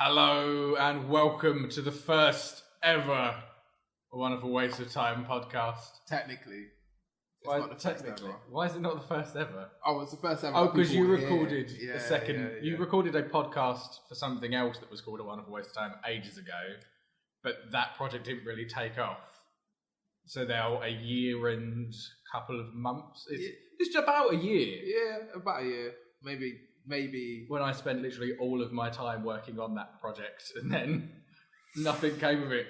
Hello and welcome to the first ever Wonderful Waste of Time podcast. Technically. Why is it not the first ever? Oh, it's the first ever. Oh, because you recorded a second. Yeah. You recorded a podcast for something else that was called A Wonderful Waste of Time ages ago, but that project didn't really take off. So now a year and couple of months. It's about a year. Yeah, about a year. Maybe. When I spent literally all of my time working on that project, and then nothing came of it.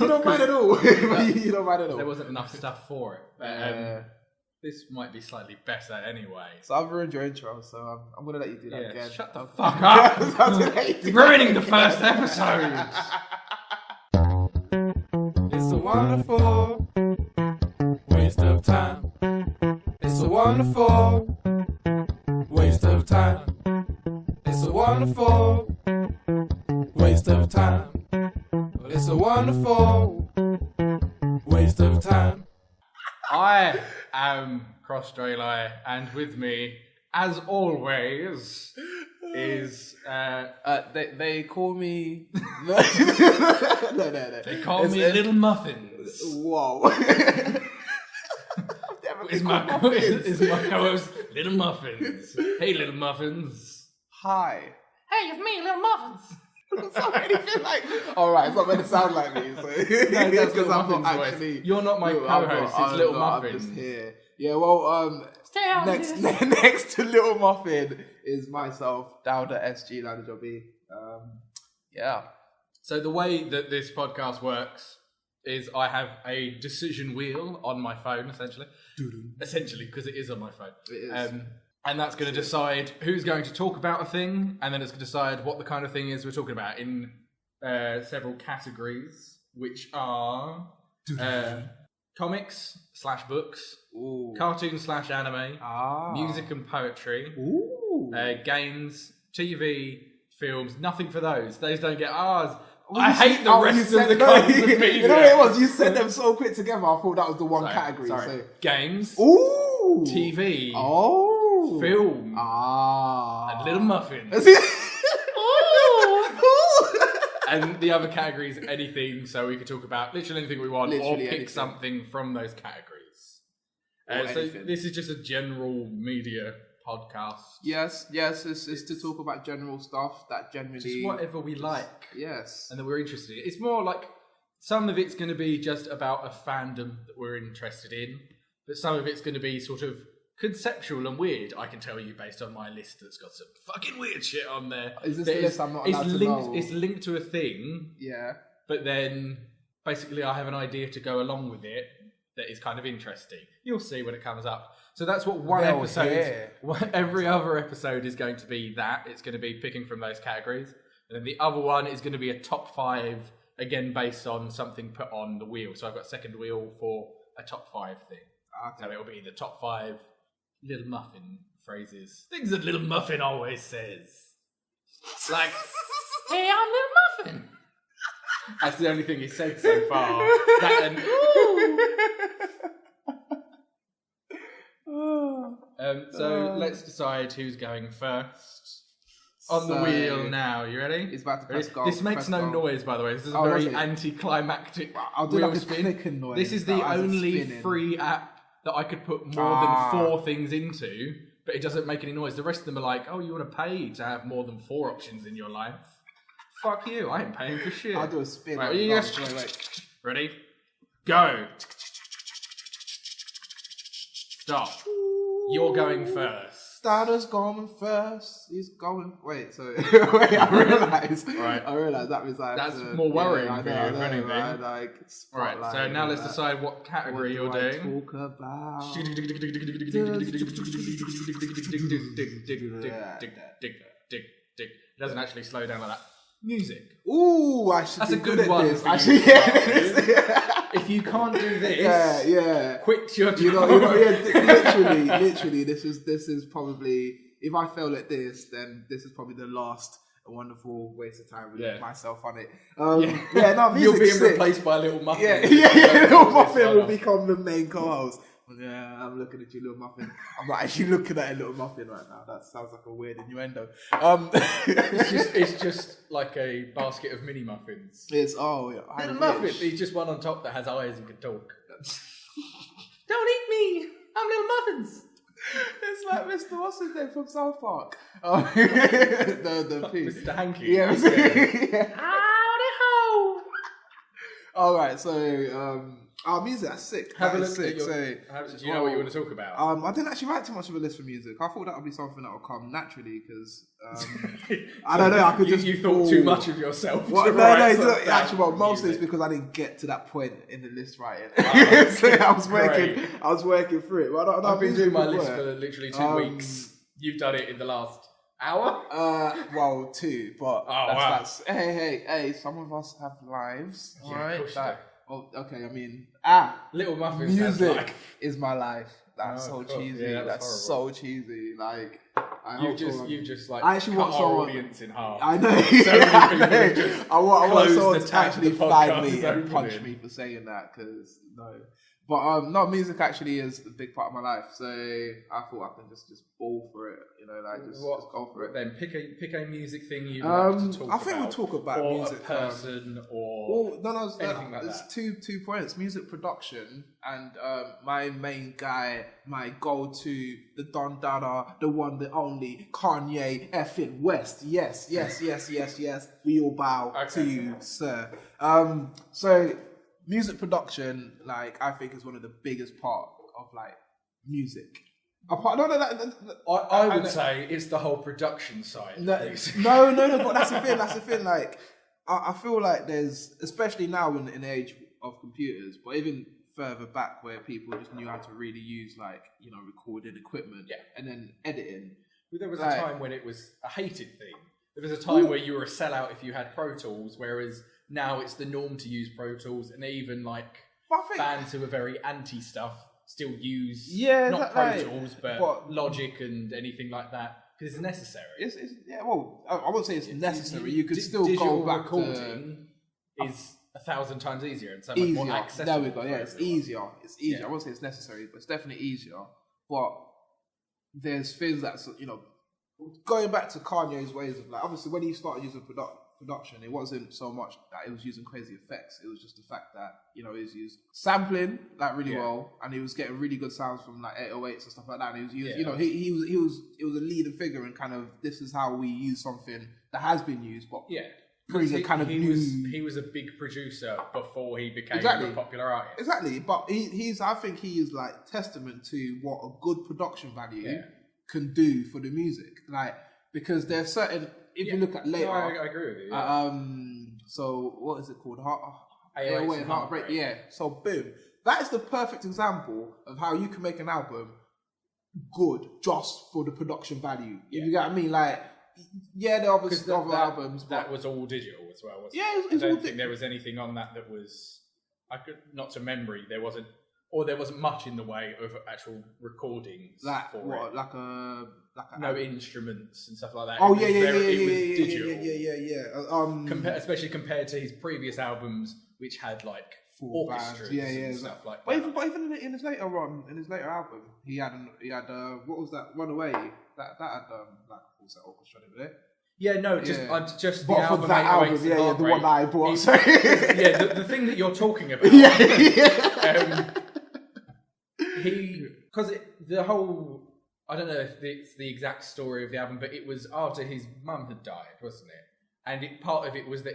You don't mind at all. You don't mind at all. There wasn't enough stuff for it. But, this might be slightly better anyway. So I've ruined your intro, so I'm going to let you do that again. Shut the fuck up! You're ruining the first episode! It's a wonderful waste of time. It's a wonderful waste of time. It's a wonderful waste of time. It's a wonderful waste of time. I am Kross and with me, as always, is they call me no. They call me Little Muffins. Whoa. Is my co-host Little Muffins. Hey, Little Muffins. Hi. Hey, it's me, Little Muffins. It's not anything like. All right, it's not meant to sound like me. So. No, that's Little Muffins' voice. You're not my co-host. It's Little Muffin. I'm just here. Yeah. Well, next to Little Muffin is myself, Dauda SG Lauda. Yeah. So the way that this podcast works is I have a decision wheel on my phone, essentially. Essentially, because it is on my phone. It is. And that's going to decide who's going to talk about a thing, and then it's going to decide what the kind of thing is we're talking about in several categories, which are comics/books, cartoon/anime, music and poetry, games, TV, films. Nothing for those. Those don't get ours. I hate the rest of the kinds of media. You know what it was? You said them so quick together. I thought that was the one category. Sorry. So. Games. TV. Film. And Little Muffins. And the other category is anything, so we could talk about literally anything we want, or pick something from those categories. So this is just a general media podcast. Yes, it's to talk about general stuff that generally... Just whatever we like. Yes. And that we're interested in. It's more like, some of it's going to be just about a fandom that we're interested in, but some of it's going to be sort of conceptual and weird. I can tell you based on my list that's got some fucking weird shit on there. Is this the list I'm not allowed to know? It's linked to a thing. Yeah. But then, basically, I have an idea to go along with it that is kind of interesting. You'll see when it comes up. So that's what every other episode is going to be that. It's going to be picking from those categories. And then the other one is going to be a top 5, again, based on something put on the wheel. So I've got a second wheel for a top 5 thing. Okay. So it'll be the top 5 Little Muffin phrases. Things that Little Muffin always says. Like, hey, I'm Little Muffin. That's the only thing he said so far. That and, so let's decide who's going first. On the wheel now. You ready? It's about to press go. This makes no noise, by the way. This is a very anticlimactic I'll do like a clicking noise. This is the only free app that I could put more than 4 things into, but it doesn't make any noise. The rest of them are like, oh, you want to pay to have more than 4 options in your life? Fuck you, I ain't paying for shit. I'll do a spin. Right, wait. Ready? Go. Stop. You're going first. Dauda's going first. He's going. Wait, so wait. I realised. Right. I realised that was like. That's more worrying for you, if anything. Right, right. So now let's decide what category you're doing. Talk about. It doesn't actually slow down like that. Music. Ooh, I should. That's be a good one. This. Actually, yeah. If you can't do this, quit your job. Literally, this is probably, if I fail at this, then this is probably the last wonderful waste of time with myself on it. You're being replaced by Little Muffin. Yeah, Little Muffin will become the main co-host. Yeah, I'm looking at you, Little Muffin. I'm not actually looking at a Little Muffin right now. That sounds like a weird innuendo. It's just like a basket of mini muffins. Little muffin. He's just one on top that has eyes and can talk. Don't eat me! I'm Little Muffins! It's like Mr. What's his name from South Park? The piece. Mr. Hanky. Yeah. Howdy ho! Alright, so our music, that's sick. Have a that look is sick. at do you know what you want to talk about? I didn't actually write too much of a list for music. I thought that would be something that would come naturally because I don't know. I could you thought too much of yourself. No, actually, mostly it's because I didn't get to that point in the list writing. So I was working through it. But I've been doing my list for literally 2 weeks. You've done it in the last hour? Well, 2, but that's hey, some of us have lives, alright? Oh, okay, I mean, Little Muffins. Music is my life. That's so cheesy. Yeah, that's so cheesy. Like, you've just like I actually cut want our someone, audience in half. I know. I want someone to actually find me and punch me for saying that because no. But no, music actually is a big part of my life, so I thought I can just ball for it, just go for it. Then pick a music thing you'd like to talk about. I think we'll talk about or music, a person, or anything like there's that. two points: music production and my main guy, my go-to, the Don Dada, the one, the only Kanye effing West. Yes. We all bow to you, sir. So. Music production, I think, is one of the biggest part of music. I would say it's the whole production side. No, but that's the thing. That's the thing. I feel like there's, especially now in the age of computers, but even further back where people just knew how to really use recording equipment and then editing. There was a time when it was a hated thing. There was a time where you were a sellout if you had Pro Tools, whereas now it's the norm to use Pro Tools, and even bands who are very anti stuff still use not Pro Tools but Logic and anything like that because it's necessary. I won't say it's necessary. You could still go back. Recording is 1,000 times easier and so much easier. more accessible. There we go. Yeah, it's easier. It's easier. I won't say it's necessary, but it's definitely easier. But there's things that's going back to Kanye's ways of obviously when he started using production, it wasn't so much that it was using crazy effects. It was just the fact that he was using sampling really well, and he was getting really good sounds from 808s and stuff like that. And he was using, he was a leading figure in kind of this is how we use something that has been used, but he was a big producer before he became a popular artist. Exactly, but I think he is testament to what a good production value can do for the music. Because there's certain. If you look at later, I agree with you. So what is it called? AWWOT and Heartbreak. Yeah. So boom, that is the perfect example of how you can make an album good just for the production value. Yeah. You get what I mean? There are other albums, but that was all digital as well. Wasn't it? I don't think there was anything on that was. Not to memory. There wasn't much in the way of actual recordings. No instruments and stuff like that. Oh, it was digital. Yeah. Especially compared to his previous albums, which had full orchestras and stuff like that. But even in his later album, he had what was that? Runaway. That had a full set orchestra, didn't it? Yeah, no, just the album. For that album, the one that I bought. The thing that you're talking about. Because the whole. I don't know if it's the exact story of the album, but it was after his mum had died, wasn't it? And part of it was that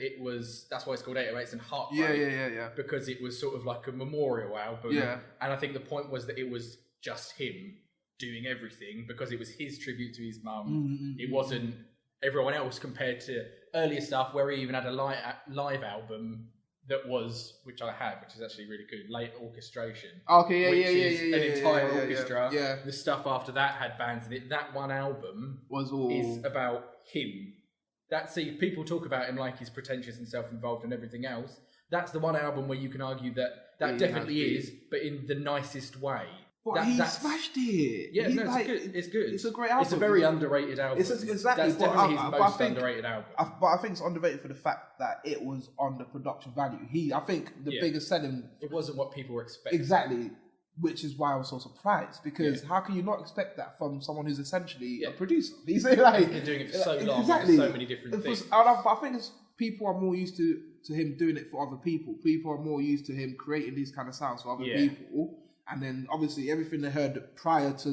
that's why it's called 808s and Heartbreak. Yeah. Because it was sort of like a memorial album. Yeah. And I think the point was that it was just him doing everything because it was his tribute to his mum. Mm-hmm. It wasn't everyone else compared to earlier stuff where he even had a live album that was, which I have, which is actually really good, late orchestration. Okay, which is an entire orchestra. Yeah. The stuff after that had bands in it. That one album is about him. People talk about him like he's pretentious and self-involved and everything else. That's the one album where you can argue that definitely is, but in the nicest way. But he smashed it. Yeah, it's good. It's a great album. It's a very underrated album. Exactly. That's definitely his most underrated album. But I think it's underrated for the fact that it was on the production value. I think the biggest selling... It wasn't what people were expecting. Exactly. which is why I was so surprised, because how can you not expect that from someone who's essentially a producer? He's like, been doing it for so long, exactly. so many different things. I think people are more used to him doing it for other people. People are more used to him creating these kind of sounds for other people, and then obviously everything they heard prior to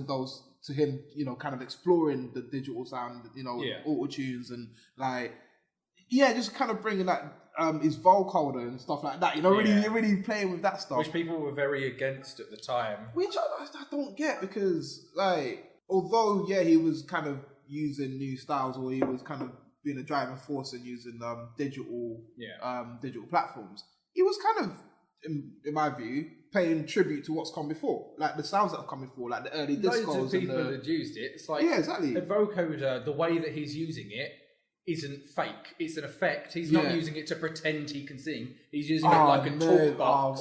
him, kind of exploring the digital sound, auto tunes and just kind of bringing that his vocoder and stuff like that. Really playing with that stuff, which people were very against at the time. Which I don't get, because although he was kind of using new styles, or he was kind of being a driving force in using digital platforms, he was kind of, in my view, paying tribute to what's come before, like the sounds that have come before, like the early discos. Loads of people had used it. It's like exactly. The vocoder, the way that he's using it isn't fake. It's an effect. He's not using it to pretend he can sing. He's using it like a talk box.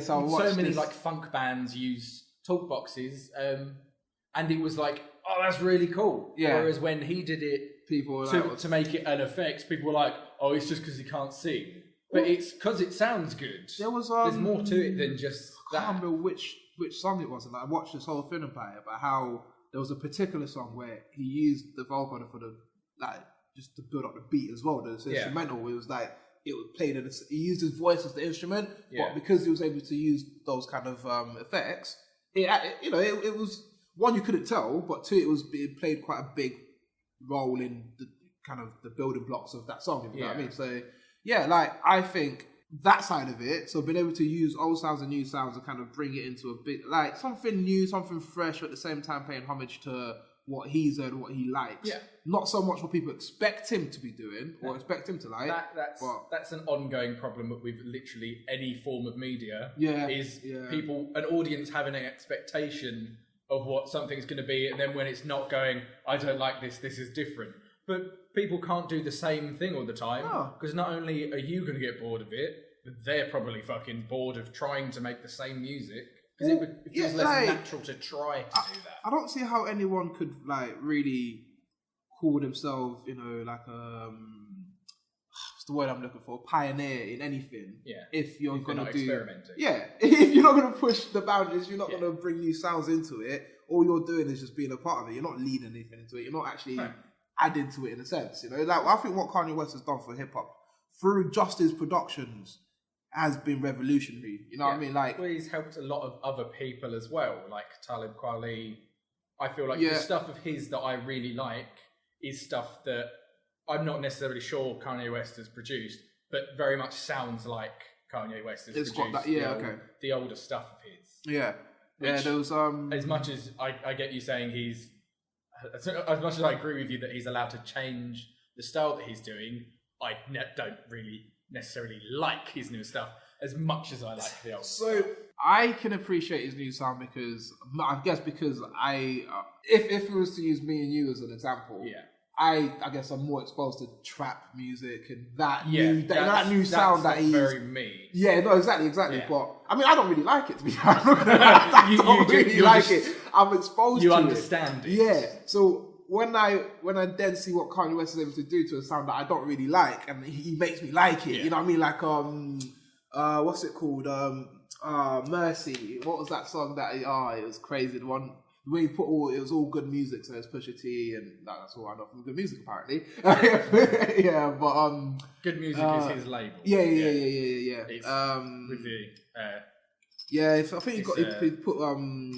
So many like funk bands use talk boxes, and it was like, oh, that's really cool. Yeah. Whereas when he did it, people were to make it an effect, people were like, oh, it's just because he can't sing. But it's because it sounds good. There's more to it than just that. I can't remember which song it was, and I watched this whole thing about how there was a particular song where he used the vocoder for just to build up the beat as well. There's instrumental. It was it was played, and he used his voice as the instrument, but because he was able to use those kind of effects, it was, one, you couldn't tell, but two, it played quite a big role in the kind of the building blocks of that song. If you know what I mean? So I think that side of it, so being able to use old sounds and new sounds and kind of bring it into a bit something new, something fresh, but at the same time paying homage to what he's heard, what he likes. Yeah. Not so much what people expect him to be doing or expect him to like. That's an ongoing problem with literally any form of media. People, an audience having an expectation of what something's going to be, and then when it's not going, I don't like this, this is different. But people can't do the same thing all the time, because not only are you going to get bored of it, but they're probably fucking bored of trying to make the same music. Because it feels less natural to try to do that. I don't see how anyone could really call themselves, what's the word I'm looking for? Pioneer in anything. Yeah. If you're going to do experimenting. Yeah. If you're not going to push the boundaries, you're not going to bring new sounds into it. All you're doing is just being a part of it. You're not leading anything into it. You're not actually adding to it in a sense. I think what Kanye West has done for hip hop through just his productions has been revolutionary. You know what I mean? He's helped a lot of other people as well, like Talib Kweli. I feel like the stuff of his that I really like is stuff that I'm not necessarily sure Kanye West has produced, but very much sounds like Kanye West has produced. Got that, the older stuff of his. Yeah. There was as much as I get you saying as much as I agree with you that he's allowed to change the style that he's doing, I don't really necessarily like his new stuff as much as I like the old stuff. I can appreciate his new sound because if it was to use me and you as an example, I guess I'm more exposed to trap music and that new sound that he's very me. Yeah, no, exactly. Yeah. But I mean, I don't really like it, to be honest. I don't really like it. I'm exposed to it. You understand it. Yeah. So when I then see what Kanye West is able to do to a sound that I don't really like, and he makes me like it, you know what I mean? Like what's it called? Mercy. What was that song that it was crazy. The one where he put it was all good music, so it's Pusha T, and that's all I know from good music apparently. Yeah, but good music is his label. Yeah. It's with the I think he put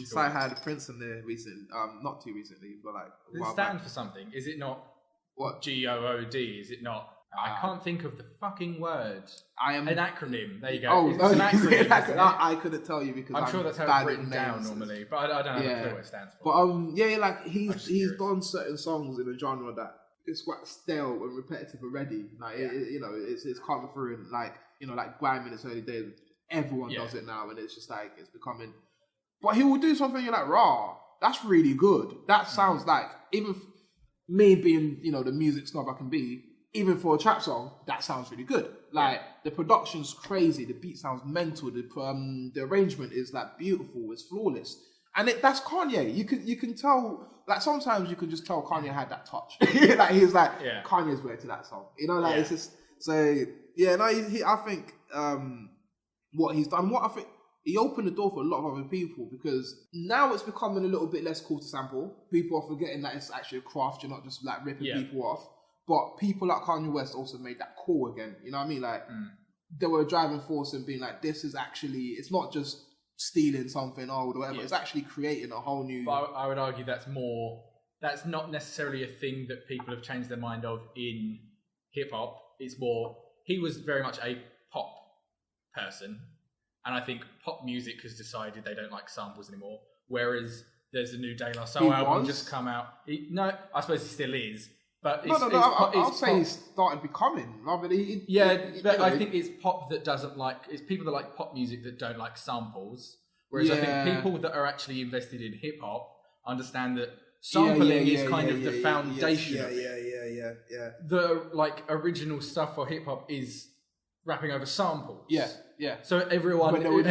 Sci-Hi Prince in there recently. Not too recently, but Does it stand for something? Is it not what GOOD? Is it not? I can't think of the fucking word. An acronym. There you go. Oh, it's an acronym. I couldn't tell you because I'm sure that's how it's written down normally, but I don't have a clue what it stands for. But he's done certain songs in a genre that it's quite stale and repetitive already. It's coming through and like grime in its early days. Everyone does it now, and it's just it's becoming. But he will do something you're like, raw. That's really good. That sounds like, even me being the music snob I can be, even for a trap song, that sounds really good. The production's crazy, the beat sounds mental, the arrangement is beautiful, it's flawless, and that's Kanye. You can tell. Sometimes you can just tell Kanye had that touch. He's Kanye's way to that song. It's just so. Yeah, no. I think. What he's done, what I think he opened the door for a lot of other people, because now it's becoming a little bit less cool to sample. People are forgetting that it's actually a craft. You're not just like ripping people off. But people like Kanye West also made that cool again. You know what I mean? Like, they were a driving force in being like, this is actually, it's not just stealing something old or whatever. Yeah. It's actually creating a whole new... But I would argue that's not necessarily a thing that people have changed their mind of in hip-hop. It's more, he was very much a pop person. And I think pop music has decided they don't like samples anymore. Whereas there's a new De La Soul album just come out. No, I suppose he still is. But I'll say he started becoming. Rather than I think it's pop that doesn't like... It's people that like pop music that don't like samples. Whereas I think people that are actually invested in hip-hop understand that sampling is kind of the foundation of it. Yeah. The like original stuff for hip-hop is rapping over samples. Yeah. So everyone who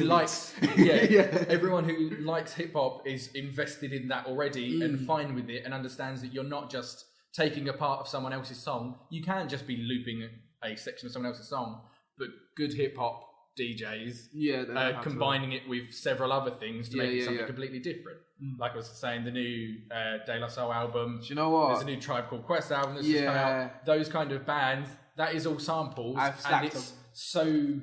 likes everyone who likes hip-hop is invested in that already and fine with it and understands that you're not just taking a part of someone else's song. You can just be looping a section of someone else's song, but good hip-hop DJs combining it with several other things to make it something completely different. Like I was saying, the new De La Soul album. Do you know what? There's a new Tribe Called Quest album that's just come out. Those kind of bands, that is all samples, and it's so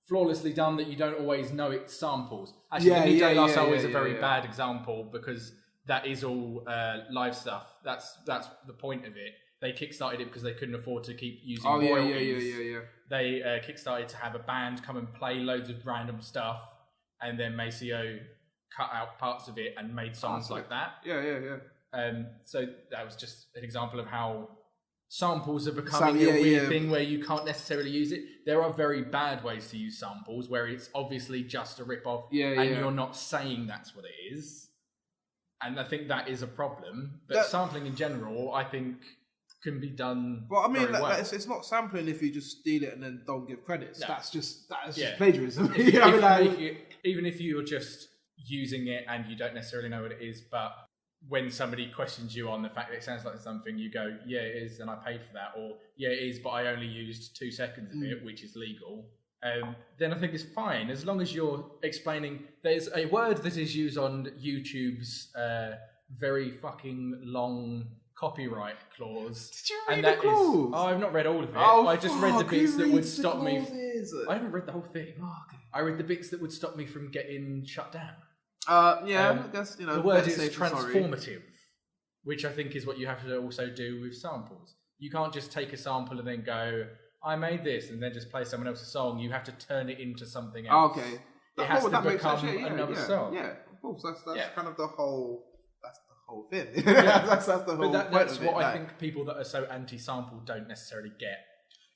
flawlessly done that you don't always know it's samples. Actually, the new De La Soul is a very bad example, because that is all live stuff. That's the point of it. They kickstarted it because they couldn't afford to keep using royalties. They kickstarted to have a band come and play loads of random stuff, and then Maceo cut out parts of it and made songs like that. So that was just an example of how samples are becoming a weird thing where you can't necessarily use it. There are very bad ways to use samples where it's obviously just a rip-off and you're not saying that's what it is. And I think that is a problem. But sampling in general, I think, can be done. Well, I mean, it's not sampling if you just steal it and then don't give credits. No. That's just plagiarism. Even if you're just using it and you don't necessarily know what it is, but when somebody questions you on the fact that it sounds like something, you go, yeah, it is, and I paid for that, or yeah, it is, but I only used 2 seconds of it, which is legal. Then I think it's fine, as long as you're explaining. There's a word that is used on YouTube's very fucking long copyright clause. Did you read the clause? I've not read all of it. I just read the bits that would stop me. I haven't read the whole thing. Oh, okay. I read the bits that would stop me from getting shut down. I guess, the word is transformative, which I think is what you have to also do with samples. You can't just take a sample and then go, I made this, and then just play someone else's song. You have to turn it into something else. Okay. It has to become another song. Yeah, of course. That's kind of the whole. That's the whole thing. that's the whole. But that's what I think people that are so anti-sample don't necessarily get.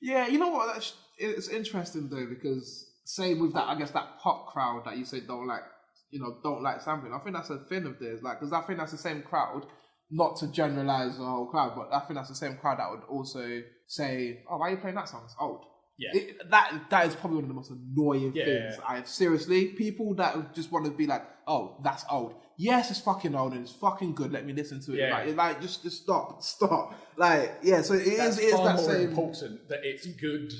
Yeah, you know what? It's interesting though, because same with that. I guess that pop crowd that you say don't like sampling. I think that's a thing of theirs. Like, because I think that's the same crowd. Not to generalize the whole crowd, but I think that's the same crowd that would also say, "Oh, why are you playing that song? It's old." Yeah, that is probably one of the most annoying things. Seriously, people that just want to be like, "Oh, that's old." Yes, it's fucking old and it's fucking good. Let me listen to it. Yeah. Like just stop. Like, yeah. So it is far that more same important that it's good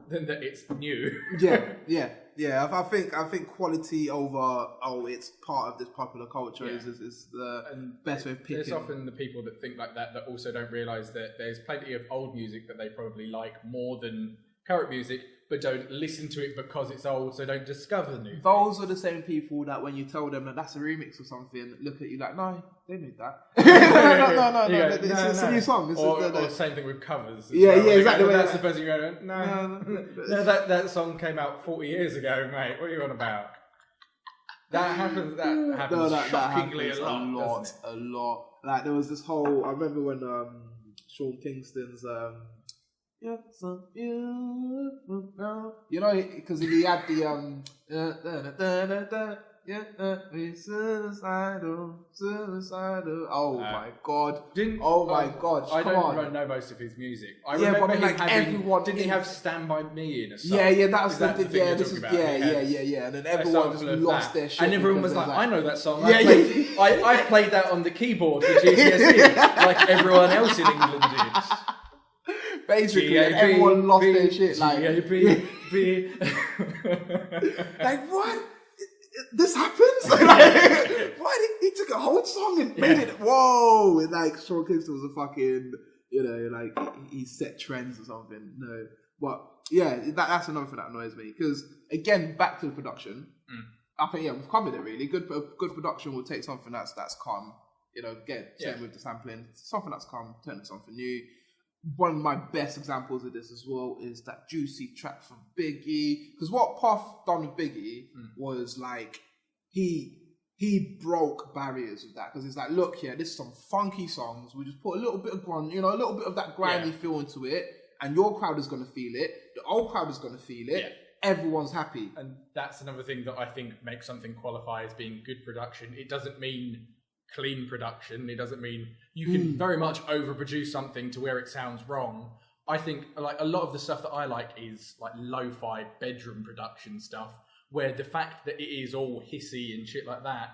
than that it's new. Yeah. I think quality over it's part of this popular culture is the best way of picking. There's often the people that think like that also don't realise that there's plenty of old music that they probably like more than current music, but don't listen to it because it's old, so don't discover new things. Those are the same people that when you tell them that that's a remix or something, look at you like, no, they made that. No, it's a new song. Or same thing with covers. Exactly. That's the person going, no, that song came out 40 years ago, mate. What are you on about? That happens shockingly a lot. Like, there was this whole, I remember when Sean Kingston's you're so beautiful girl. You know, because he had the suicidal. Oh my god. My god. I don't know most of his music. I remember him having, didn't he have Stand By Me in a song? Yeah, that was the thing. Yeah. And then everyone just lost their shit. And everyone was like, I know that song. I played that on the keyboard for GCSE, like everyone else in England did. Basically, everyone lost their shit. Like, like, what? this happens? Like, why did he took a whole song and made it? Whoa! And like Sean Kingston was a fucking, like he set trends or something. No, but yeah, that's another thing that annoys me because again, back to the production. I think we've covered it really. Good production will take something that's calm. Same with the sampling, something that's calm, turn to something new. One of my best examples of this as well is that Juicy track from Biggie. Because what Puff done with Biggie was like he broke barriers with that. Because it's like, look here, this is some funky songs. We just put a little bit of grunge, a little bit of that grimy feel into it, and your crowd is going to feel it. The old crowd is going to feel it. Yeah. Everyone's happy. And that's another thing that I think makes something qualify as being good production. It doesn't mean clean production. It doesn't mean you can very much overproduce something to where it sounds wrong. I think like a lot of the stuff that I like is like lo-fi bedroom production stuff, where the fact that it is all hissy and shit like that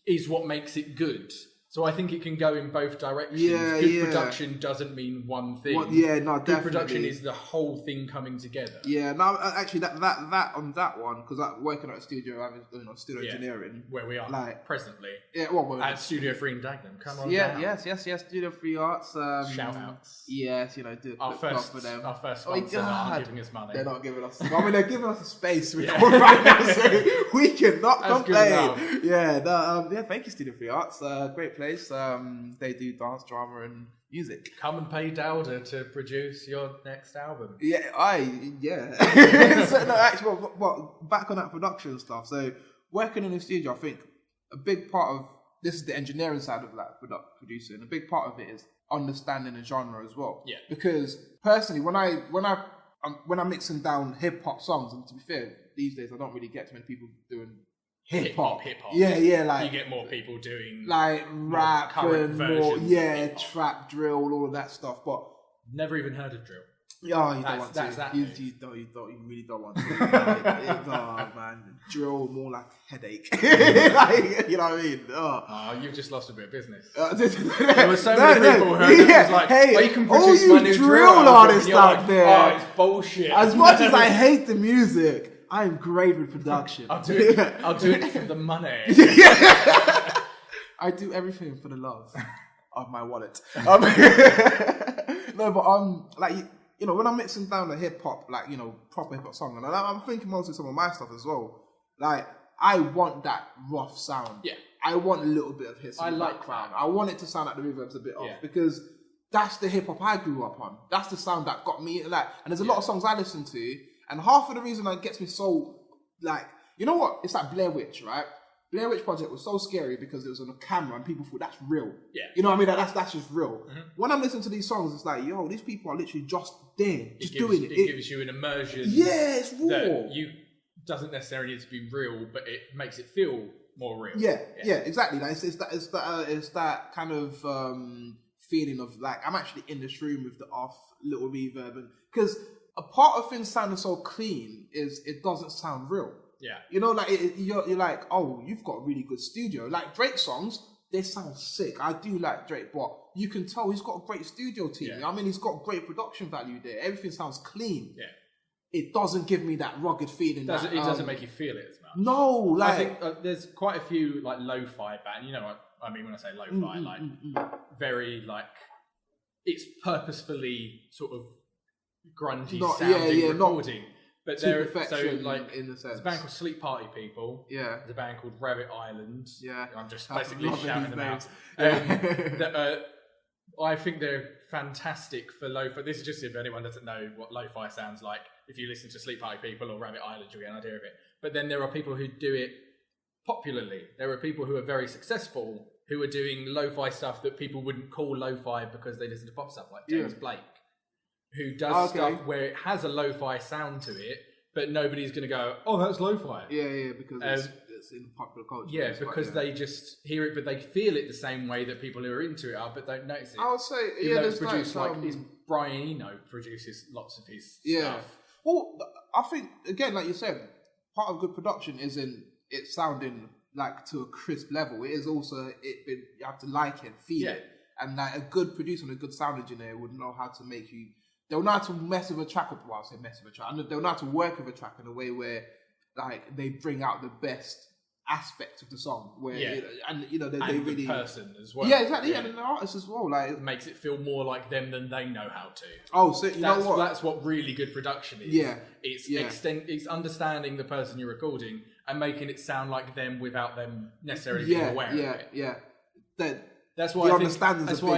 is what makes it good. So I think it can go in both directions. Good production doesn't mean one thing. Good production is the whole thing coming together. Yeah, no, actually, that on that one, because I'm working at a studio, having studio engineering, where we are like presently. Yeah, well, at Studio 3 in Dagenham. Come on, down. Yes. Studio 3 Arts. Shout outs. Yes, do our first for them. Our first sponsor aren't giving us money. They're not giving us. I mean, they're giving us a space to record right now, so we cannot complain. Yeah, thank you, Studio 3 Arts. Great place. They do dance, drama, and music. Come and pay Dauda to produce your next album. So, no, actually, but back on that production stuff. So working in the studio, I think a big part of this is the engineering side of that producing. A big part of it is understanding the genre as well. Yeah. Because personally, when I'm mixing down hip hop songs, and to be fair, these days I don't really get too many people doing hip hop. Yeah, like you get more people doing like rap and more, trap, drill, all of that stuff. But never even heard of drill. Yeah, you don't want to. You really don't want to. Oh man, drill more like a headache. Like, you know what I mean? Oh, you've just lost a bit of business. There were so many people who heard it was like, hey, you can produce my new drill artists out there. Oh, it's bullshit. As much as I hate the music, I'm great with production. I'll do it for the money. I do everything for the love of my wallet. No, but when I'm mixing down the hip hop, like proper hip hop song, and I'm thinking mostly some of my stuff as well. Like I want that rough sound. Yeah, I want a little bit of hiss in the background. I want it to sound like the reverb's a bit off because that's the hip hop I grew up on. That's the sound that got me like. And there's a lot of songs I listen to. And half of the reason that gets me so, like, you know what? It's like Blair Witch, right? Blair Witch Project was so scary because it was on a camera and people thought that's real. Yeah. You know what I mean? That's just real. Mm-hmm. When I'm listening to these songs, it's like, yo, these people are literally just there, just doing it. It gives you an immersion. Yeah, it's raw. That doesn't necessarily need to be real, but it makes it feel more real. Yeah, exactly. Like, it's that kind of feeling of like, I'm actually in this room with the off little reverb. Because a part of things sounding so clean is it doesn't sound real. Yeah. Like you're like, oh, you've got a really good studio. Like Drake songs, they sound sick. I do like Drake, but you can tell he's got a great studio team. Yeah. I mean, he's got great production value there. Everything sounds clean. Yeah. It doesn't give me that rugged feeling. It doesn't make you feel it as much. No, like I think there's quite a few like lo-fi bands. You know what I mean when I say lo-fi, very like it's purposefully sort of grungy sounding recording. But there, in the sense. There's a band called Sleep Party People. Yeah. There's a band called Rabbit Island. Yeah. I'm just basically shouting them out. I think they're fantastic for lo-fi. This is just if anyone doesn't know what lo-fi sounds like. If you listen to Sleep Party People or Rabbit Island, you'll get an idea of it. But then there are people who do it popularly. There are people who are very successful who are doing lo-fi stuff that people wouldn't call lo-fi because they listen to pop stuff, like James Blake, who does stuff where it has a lo-fi sound to it, but nobody's going to go, oh, that's lo-fi. Yeah, because it's in popular culture. Yeah, because they just hear it, but they feel it the same way that people who are into it are, but don't notice it. I would say, it's produced it's Brian Eno produces lots of his stuff. Well, I think, again, like you said, part of good production isn't it sounding like to a crisp level. It is also, you have to like it, feel it. And like a good producer and a good sound engineer would know how to make you, they'll know how to mess with a track, well, I'll say mess with a track, they'll know how to work with a track in a way where like they bring out the best aspect of the song where and you know they and really the person as well. Yeah, exactly. Yeah, and the artist as well. Like it makes it feel more like them than they know how to. Oh, so you know what? That's what really good production is. Yeah, it's understanding the person you're recording and making it sound like them without them necessarily being aware of it. That's why I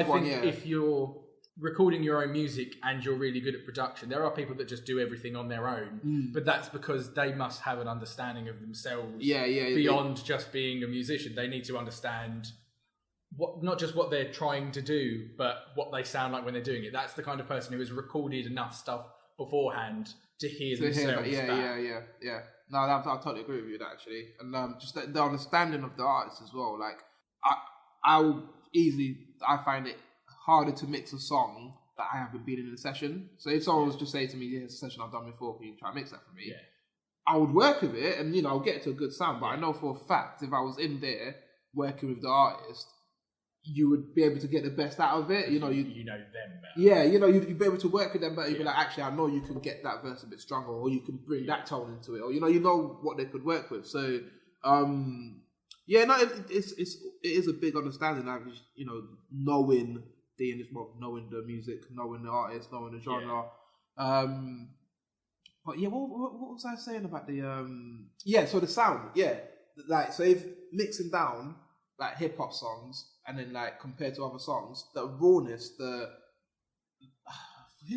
think if you're recording your own music and you're really good at production, there are people that just do everything on their own, but that's because they must have an understanding of themselves beyond just being a musician. They need to understand not just what they're trying to do, but what they sound like when they're doing it. That's the kind of person who has recorded enough stuff beforehand to hear themselves back. Yeah. No, I totally agree with you actually. And just the understanding of the artist as well. Like I find it harder to mix a song that I haven't been in a session. So if someone was just saying to me, "Yeah, it's a session I've done before, can you try and mix that for me?" Yeah. I would work with it, and I'll get it to a good sound. But I know for a fact, if I was in there working with the artist, you would be able to get the best out of it. You know them better. Yeah, you'd be able to work with them better. You'd be like, actually, I know you can get that verse a bit stronger, or you can bring that tone into it, or you know what they could work with. So, it is a big understanding. Like, knowing knowing the music, knowing the artist, knowing the genre. But yeah, what was I saying about the so the sound, like, so if mixing down like hip hop songs and then like compared to other songs, the rawness, who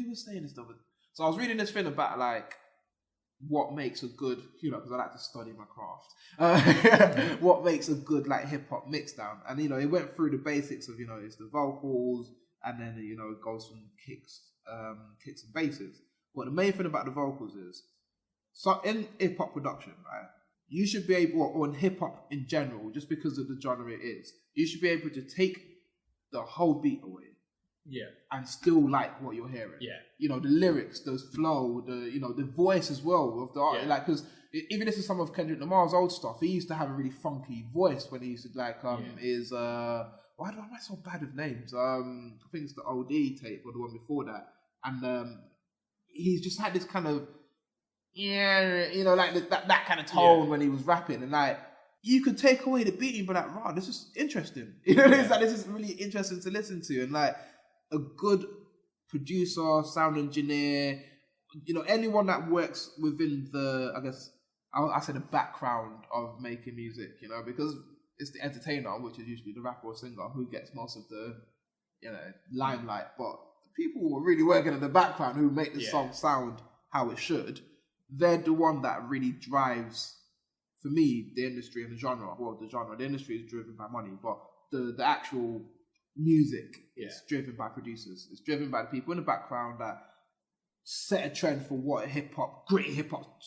was saying this stuff? So I was reading this thing about like what makes a good, because I like to study my craft. What makes a good like hip hop mix down, and it went through the basics of it's the vocals, and then it goes from kicks and basses. But the main thing about the vocals is, so in hip hop production, right, you should be able, or in hip hop in general, just because of the genre it is, you should be able to take the whole beat away. Yeah, and still like what you're hearing. Yeah, the lyrics, the flow, the voice as well of the art. Like, because even this is some of Kendrick Lamar's old stuff. He used to have a really funky voice when he used to why am I so bad with names? I think it's the OD tape or the one before that, and he's just had this kind of like that kind of tone when he was rapping, and like you could take away the beat and be like, wow, this is interesting. This is really interesting to listen to, and like. A good producer, sound engineer, anyone that works within the, I guess, I say the background of making music, because it's the entertainer, which is usually the rapper or singer, who gets most of the, limelight. But the people who are really working in the background, who make the song sound how it should, they're the one that really drives, for me, the industry and the genre. Well, the industry is driven by money, but the actual music is driven by producers. It's driven by the people in the background that set a trend for what a gritty hip hop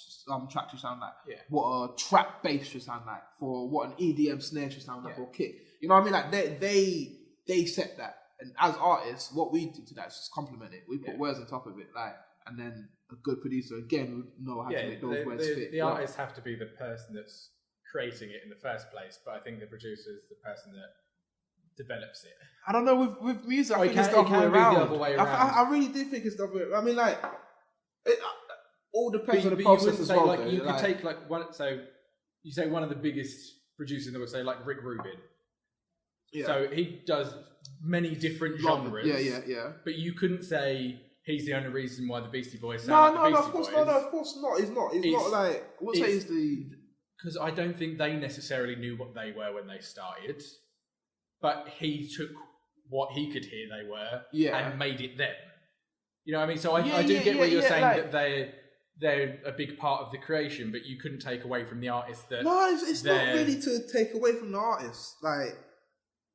track should sound like. Yeah. What a trap bass should sound like. For what an EDM snare should sound like, or kick. You know what I mean? Like they set that, and as artists, what we do to that is just complement it. We put words on top of it, like, and then a good producer again would know how to make those words fit. The artists have to be the person that's creating it in the first place, but I think the producer is the person that develops it. I don't know, with music, I think it's the other way around. I really do think it's the other way around. I mean, like, it all depends on the process as well. Like, you could take like one. So you say one of the biggest producers in the world, say like Rick Rubin. Yeah. So he does many different genres. Yeah. But you couldn't say he's the only reason why the Beastie Boys sound like the Beastie Boys. No, of course not. He's not. He's not like. I wouldn't say he's the. Because I don't think they necessarily knew what they were when they started. But he took what he could hear they were and made it them. You know what I mean? So I do get what you're saying, like, that they're a big part of the creation, but you couldn't take away from the artist that... No, it's not really to take away from the artist. Like,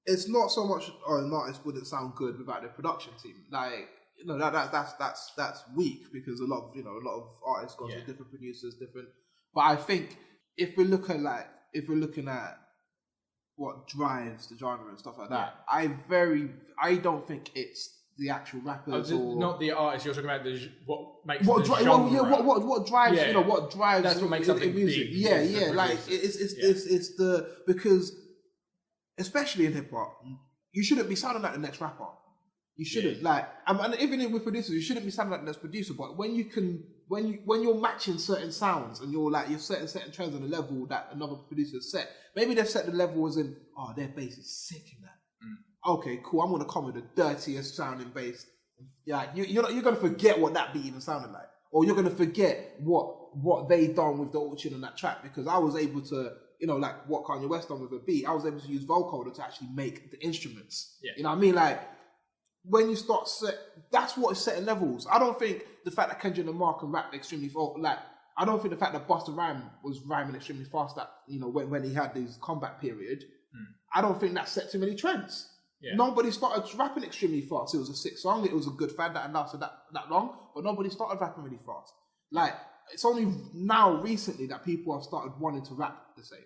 it's not so much, an artist wouldn't sound good without their production team. Like, that's weak, because a lot of artists go to different producers, different... But I think if we're looking at what drives the genre and stuff like that, I don't think it's the actual rappers not the artists. You're talking about what makes the genre. What drives what drives that's what makes something music. Big, like it's because especially in hip hop, you shouldn't be sounding like the next rapper. You shouldn't and even with producers, you shouldn't be sounding like the next producer. But when you're matching certain sounds and you're setting certain trends on a level that another producer set, maybe they've set the level as in, oh, their bass is sick in that. Okay, cool. I'm gonna come with the dirtiest sounding bass. Yeah, you're gonna forget what that beat even sounded like, or you're gonna forget what they done with the auto-tune on that track, because I was able to, like what Kanye West done with a beat. I was able to use vocoder to actually make the instruments. Yeah. You know what I mean? Like when you start that's what is setting levels. I don't think the fact that Kendrick Lamar can rap extremely fast, I don't think the fact that Busta Rhymes was rhyming extremely fast, that when he had his comeback period, I don't think that set too many trends. Yeah. Nobody started rapping extremely fast. It was a sick song. It was a good fan that lasted that long, but nobody started rapping really fast. Like, it's only now recently that people have started wanting to rap the same.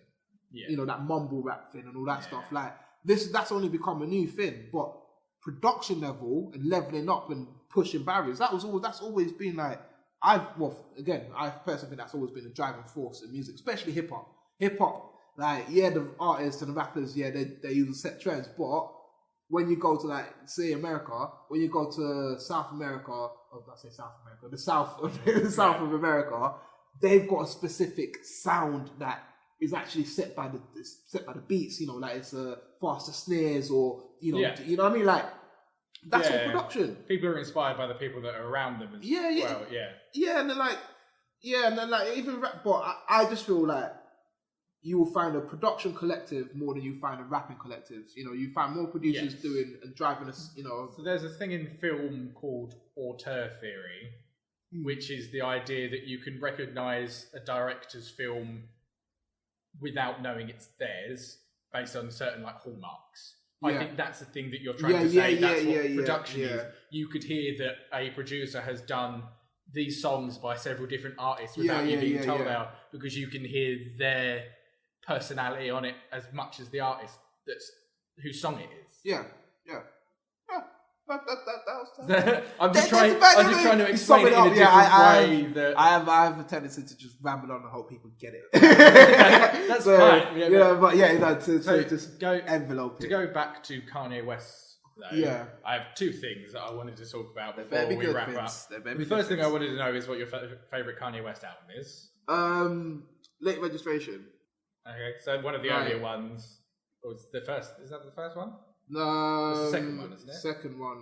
Yeah. That mumble rap thing and all that stuff. Like that's only become a new thing. But production level and leveling up and pushing barriers, that's always been like, I personally think that's always been a driving force in music, especially hip hop. Hip hop, like, the artists and the rappers, they use set trends, but when you go to say America, when you go to South America, the South of America, they've got a specific sound that is actually set by the beats. It's faster snares, or you know what I mean. Like that's all production. People are inspired by the people that are around them. And then even rap. But I just feel like you will find a production collective more than you find a rapping collective. You find more producers doing and driving us, So there's a thing in film called auteur theory, which is the idea that you can recognise a director's film without knowing it's theirs based on certain hallmarks. I think that's the thing that you're trying to say. That's what production is. You could hear that a producer has done these songs by several different artists without you being told out, because you can hear their personality on it as much as the artist whose song it is. I'm just trying to explain it in a different way. I have a tendency to just ramble on and hope people get it. That's fine. To just go envelope it. To go back to Kanye West, though, I have two things that I wanted to talk about before we wrap up. The first thing I wanted to know is what your favourite Kanye West album is. Late Registration. Okay, so one of the earlier ones was the first. Is that the first one? No, it's the second one, isn't it? Second one.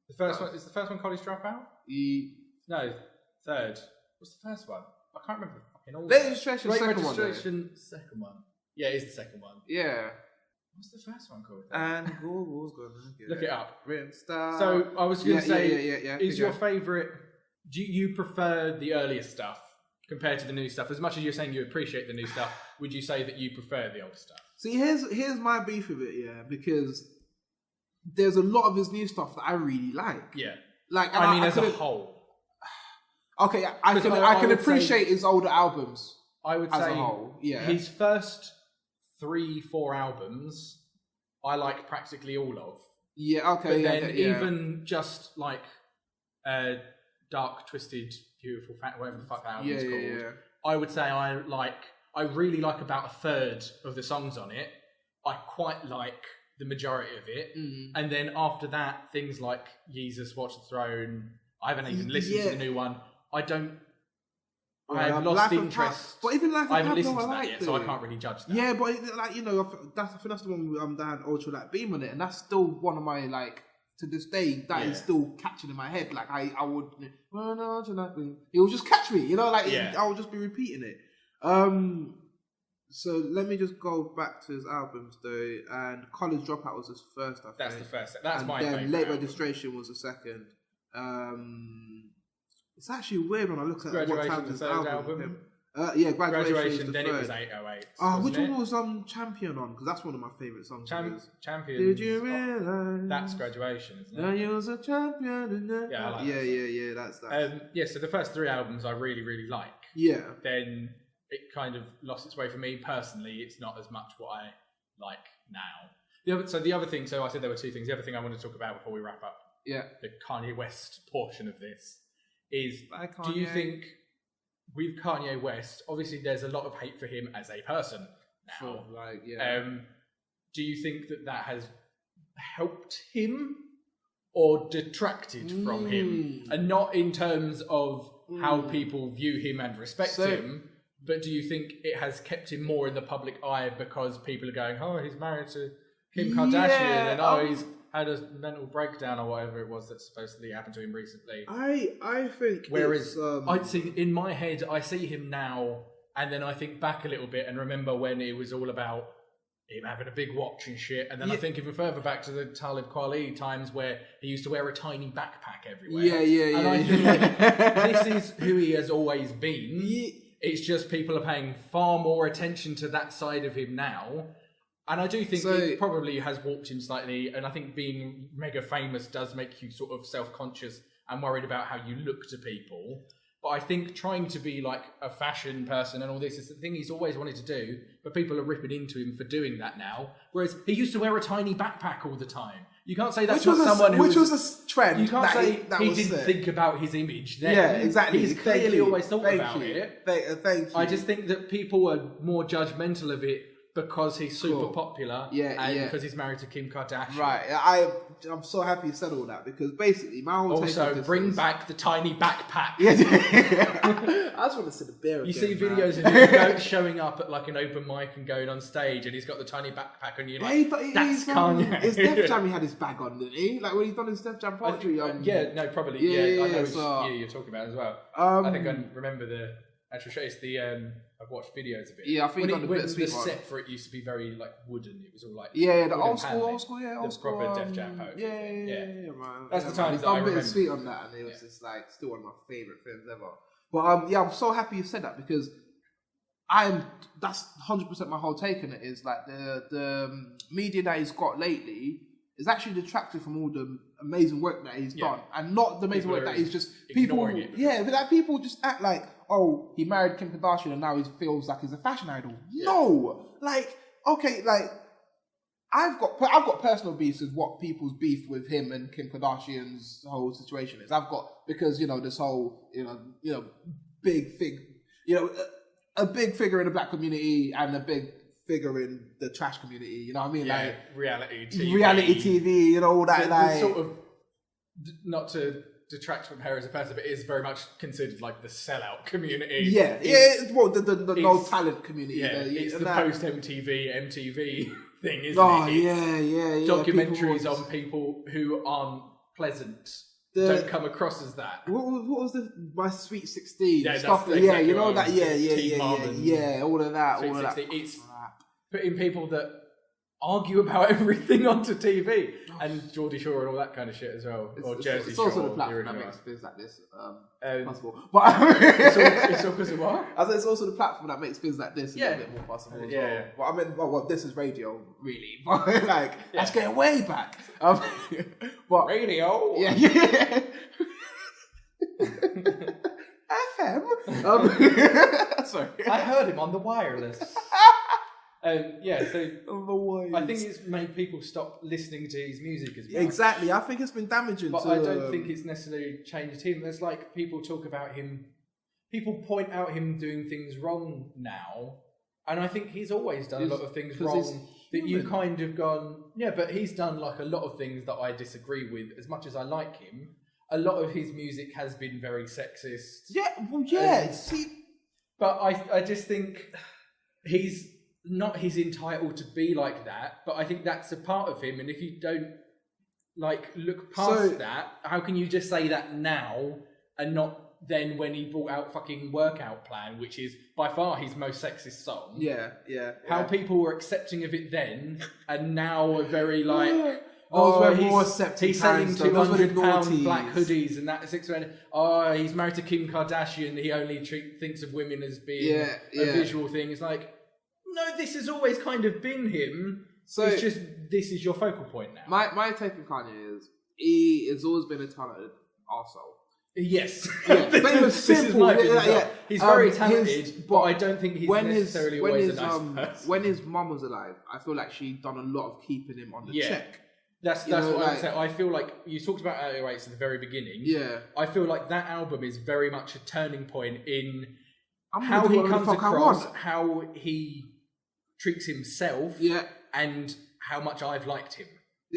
The first one is the first one. College Dropout. No, third. What's the first one? I can't remember the fucking order. Late Registration. Second one. Yeah, it is the second one. Yeah. What's the first one called? And Google's gonna get look it up. Star. So I was going to say, is your favourite? Do you prefer the earlier stuff compared to the new stuff? As much as you're saying you appreciate the new stuff, would you say that you prefer the old stuff? See, here's my beef with it, because there's a lot of his new stuff that I really like. Yeah. I mean, as a whole. Okay, I can appreciate his older albums. I would as say a whole, his first 3-4 albums, I like practically all of. Yeah, okay. But then even just Dark, Twisted, Beautiful, whatever the fuck that album's called, I would say I really like about a third of the songs on it. I quite like the majority of it. And then after that, things like Jesus, Watch the Throne, I haven't even listened to the new one. I've lost interest. But even I haven't listened to that yet, so I can't really judge that. Yeah, but I think that's the one that had Ultra Light Beam on it, and that's still one of my to this day that is still catching in my head. I would, it will just catch me, I will just be repeating it. So let me just go back to his albums though, and College Dropout was his first. I think that's the first. That's my favorite. Late album. Registration was the second. It's actually weird when I look at what time's his album. Graduation. Then it was 808. Which one was Champion on? Because that's one of my favourite songs. Champion. Did you realise? That's Graduation, isn't it? Now you're a champion. Yeah, I like that. Yeah. That's that. So the first 3 albums I really, really like. Yeah. Then it kind of lost its way for me personally. It's not as much what I like now. The other thing. So I said there were 2 things. The other thing I want to talk about before we wrap up. Yeah. The Kanye West portion of this is: do you think with Kanye West, obviously there's a lot of hate for him as a person now. Do you think that has helped him, or detracted from him, and not in terms of how people view him and respect him, but do you think it has kept him more in the public eye because people are going, oh, he's married to Kim Kardashian, and he's had a mental breakdown or whatever it was that supposedly happened to him recently. I think whereas I'd see in my head, I see him now, and then I think back a little bit and remember when it was all about him having a big watch and shit, and then I think even further back to the Talib Kweli times where he used to wear a tiny backpack everywhere. And I feel like this is who he has always been. It's just people are paying far more attention to that side of him now. And I do think it probably has warped him slightly, and I think being mega famous does make you sort of self-conscious and worried about how you look to people. But I think trying to be like a fashion person and all this is the thing he's always wanted to do, but people are ripping into him for doing that now. Whereas he used to wear a tiny backpack all the time. You can't say that's which was a trend. You can't say he didn't think about his image then. Yeah, exactly. He's clearly always thought about it. Thank you. I just think that people are more judgmental of it because he's super popular and because he's married to Kim Kardashian. Right. I'm so happy you said all that because basically my whole also bring back the tiny backpack. I just want to see the bear again. You see videos of him showing up at like an open mic and going on stage, and he's got the tiny backpack, and you're like, that's Kanye. His Def Jam, he had his bag on, didn't he? Like when he's done his Def Jam poetry. Probably. I know which year you're talking about as well. I think I remember the actual show. It's the I've watched videos of it. Yeah, I think the set for it used to be very like wooden. It was all like the old school, proper Def Jam poetry. Yeah, man. That's the times that I remember. I'm a bit sweet on that, and it was just like still one of my favorite films ever. But I'm so happy you said that because that's 100% my whole take on it is like the media that he's got lately is actually detracted from all the amazing work that he's done, and not the amazing work that he's just ignoring it. Yeah, but that people just act like, oh, he married Kim Kardashian and now he feels like he's a fashion idol. Yeah. No, like okay, like I've got personal beefs with what people's beef with him and Kim Kardashian's whole situation is. Because this whole big a big figure in the black community and a big figure in the trash community, you know what I mean? Yeah, like reality TV, all that. The sort of, not to detract from her as a person, but it is very much considered like the sellout community. Well, the no talent community. Yeah, it's the post MTV thing, isn't it? Yeah. Documentaries on people who aren't pleasant. Don't come across as that. What was My Sweet 16 stuff? Exactly you know that. All of that. It's putting people that argue about everything onto TV and Geordie Shore and all that kind of shit as well, or Jersey Shore. It's also the platform that makes things like this possible. But it's all because of what? I said it's also the platform that makes things like this a little bit more possible as well. But I mean, this is radio, really. But like, let's get way back. But radio, FM. Sorry, I heard him on the wireless. So I think it's made people stop listening to his music as well. Exactly, I think it's been damaging. But I don't think it's necessarily changed him. There's like people talk about him, people point out him doing things wrong now, and I think he's always done a lot of things wrong that you kind of gone, but he's done like a lot of things that I disagree with. As much as I like him, a lot of his music has been very sexist. But I just think he's entitled to be like that, but I think that's a part of him, and if you don't like look past that, how can you just say that now and not then when he brought out fucking Workout Plan, which is by far his most sexist song? How people were accepting of it then and now are very like he's selling £200 black hoodies and that's he's married to Kim Kardashian, he only thinks of women as being a visual thing. It's like, no, this has always kind of been him. So it's just this is your focal point now. My take on Kanye is he has always been a talented arsehole. Yes. But it was simple. He's very talented, but I don't think he's necessarily always a nice person. When his mum was alive, I feel like she done a lot of keeping him on the check. That's what I would say. I feel like you talked about AWWOT at the very beginning. Yeah. I feel like that album is very much a turning point in how he comes across, how he treats himself, and how much I've liked him.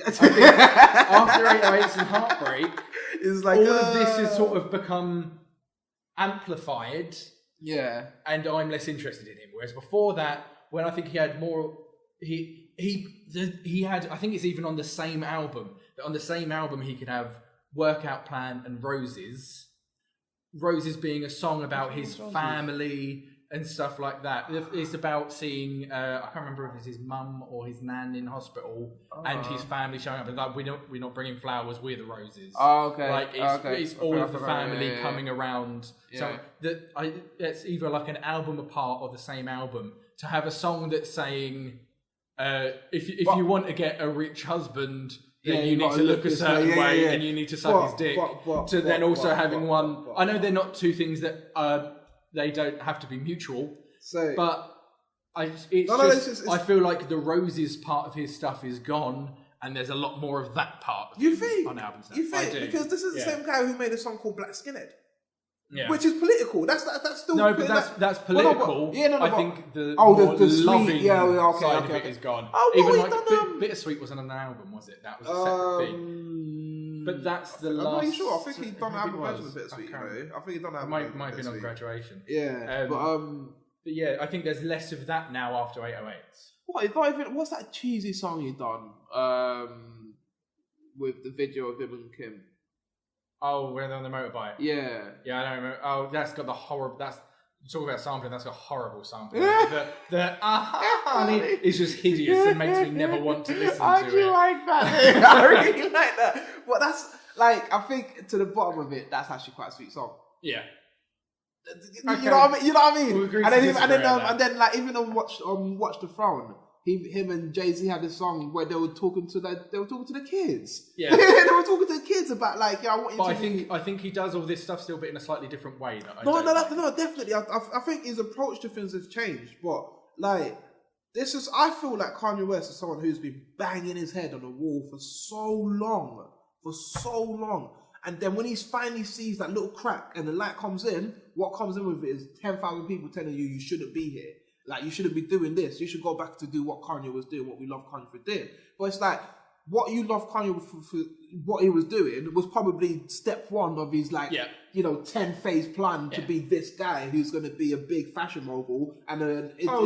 I think after 808s and Heartbreak, it's like all of this has sort of become amplified. Yeah. And I'm less interested in him. Whereas before that, when I think he had more, he had, I think it's even on the same album, that on the same album he could have Workout Plan and Roses. Roses being a song about his family and stuff like that. It's about seeing, I can't remember if it's his mum or his nan in hospital and his family showing up. And like, we're not bringing flowers, we're the roses. Oh, okay. Like, it's all of the family coming around. Yeah. So it's either like an album apart or the same album. To have a song that's saying, if you want to get a rich husband, then you need to look a certain way and you need to suck his dick. Then also having one. I know they're not two things that they don't have to be mutual. But I feel like the Roses part of his stuff is gone, and there's a lot more of that part. You think? On albums now. You think? Because this is the same guy who made a song called Black Skinhead. Yeah. Which is political. That's still no, but that's political. I think the the loving sweet, side of it is gone. Even like Bittersweet wasn't on an album, was it? That was a separate thing. But that's the last. I'm not sure. I think he's done an album version of Bittersweet. I think he's done an album. Might have been on Graduation. Yeah, but yeah, I think there's less of that now after 808s. What's that cheesy song you done? With the video of him and Kim. Oh, when they're on the motorbike. Yeah. Yeah, I don't remember. Oh, that's got the horrible. Talk about sampling. That's got horrible sampling. the honey is just hideous and makes me never want to listen to it. I do like that. I really like that. But that's like, I think to the bottom of it, that's actually quite a sweet song. Yeah. You know what I mean? You know what I mean? We'll agree and then like even on Watch the Throne. Him and Jay-Z had a song where they were talking to the kids. Yeah, they were talking to the kids about like, yeah, I want you to. I think he does all this stuff still, but in a slightly different way. No, definitely. I think his approach to things has changed, but like I feel like Kanye West is someone who's been banging his head on the wall for so long, and then when he finally sees that little crack and the light comes in, what comes in with it is 10,000 people telling you shouldn't be here. Like, you shouldn't be doing this. You should go back to do what Kanye was doing, what we love Kanye for doing. But it's like, what you love Kanye for what he was doing was probably step one of his, 10-phase plan to be this guy who's going to be a big fashion mogul. And 100%. You know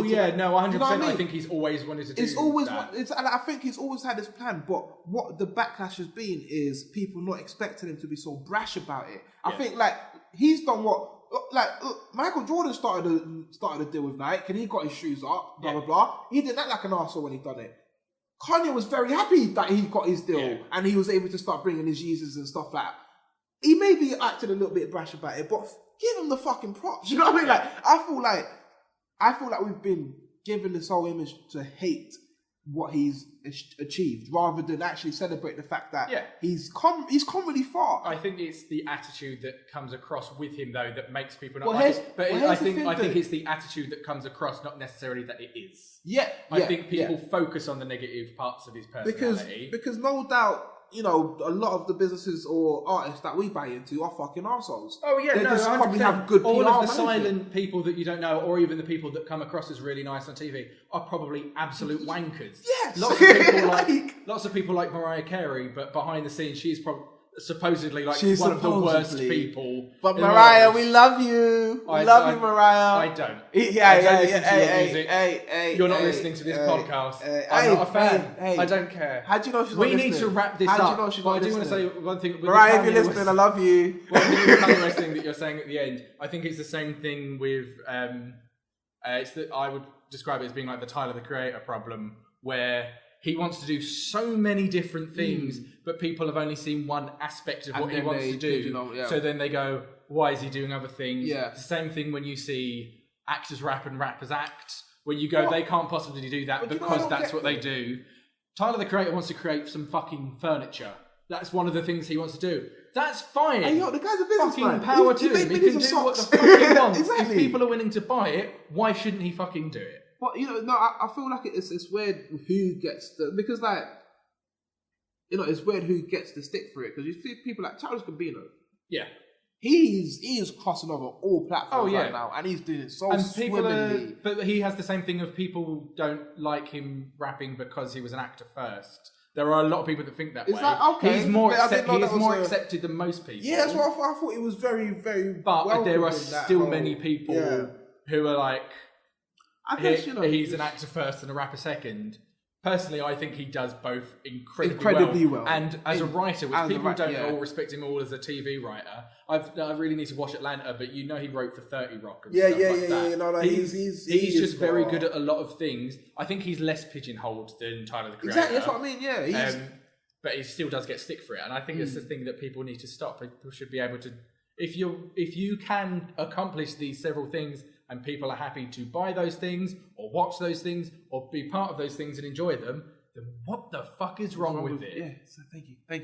what I mean? I think he's always wanted to do that. And I think he's always had this plan. But what the backlash has been is people not expecting him to be so brash about it. I think, he's done what... Michael Jordan started a deal with Nike and he got his shoes up, blah, blah. He didn't act like an arsehole when he done it. Kanye was very happy that he got his deal and he was able to start bringing his Yeezys and stuff like that. He maybe acted a little bit brash about it, but give him the fucking props. You know what I mean? I feel like we've been given this whole image to hate what he's achieved rather than actually celebrate the fact that he's come really far. I think it's the attitude that comes across with him though that makes people not like it. But I think it's the attitude that comes across, not necessarily that it is. I think people focus on the negative parts of his personality. Because no doubt, a lot of the businesses or artists that we buy into are fucking arseholes. Oh yeah, they just 100%. Probably have good PR all of the management. silent people that you don't know, or even the people that come across as really nice on TV, are probably absolute wankers. Yes, lots of people like Mariah Carey, but behind the scenes, she's supposedly she's one of the worst people. But Mariah, we love you. We love you, Mariah. I don't. Hey, you're not listening to this podcast. I'm not a fan. I don't care. How do you know she's not listening? We need to wrap this up. How do you know she's not listening? I do want to say one thing. Mariah, if you're listening, I love you. One thing with the Kanye West thing that you're saying at the end, I think it's the same thing with. It's that I would describe it as being like the Tyler the Creator problem, where he wants to do so many different things, but people have only seen one aspect of what he wants to do. So then they go, why is he doing other things? Yeah. It's the same thing when you see actors rap and rappers act, where you go, they can't possibly do that because that's what they do. Tyler the Creator wants to create some fucking furniture. That's one of the things he wants to do. That's fine. Hey, the guy's a businessman. Fucking power to him. He can do what the fuck he wants. Exactly. If people are willing to buy it, why shouldn't he fucking do it? But I feel like it's weird who gets because it's weird who gets the stick for it because you see people like Childish Gambino. Yeah, he is crossing over all platforms right now, and he's doing it so swimmingly. But he has the same thing of people don't like him rapping because he was an actor first. There are a lot of people that think that Is way. that okay? He's more, I didn't know he that is was more a- accepted than most people. Yeah, that's what I thought. I thought it was very, very. But there are welcome in that still whole- many people Yeah. who are like, I guess he's an actor first and a rapper second. Personally, I think he does both Incredibly well. And as a writer, which as a people don't yeah. all respect him all as a TV writer, I really need to watch Atlanta, but he wrote for 30 Rock and Yeah, stuff yeah, like yeah, that. yeah. No, He's just very good at a lot of things. I think he's less pigeonholed than Tyler the Creator. Exactly, that's what I mean. Yeah, but he still does get stick for it, and I think it's the thing that people need to stop. People should be able to, if you can accomplish these several things, and people are happy to buy those things or watch those things or be part of those things and enjoy them, then what the fuck is wrong with it? Yeah. So thank you. I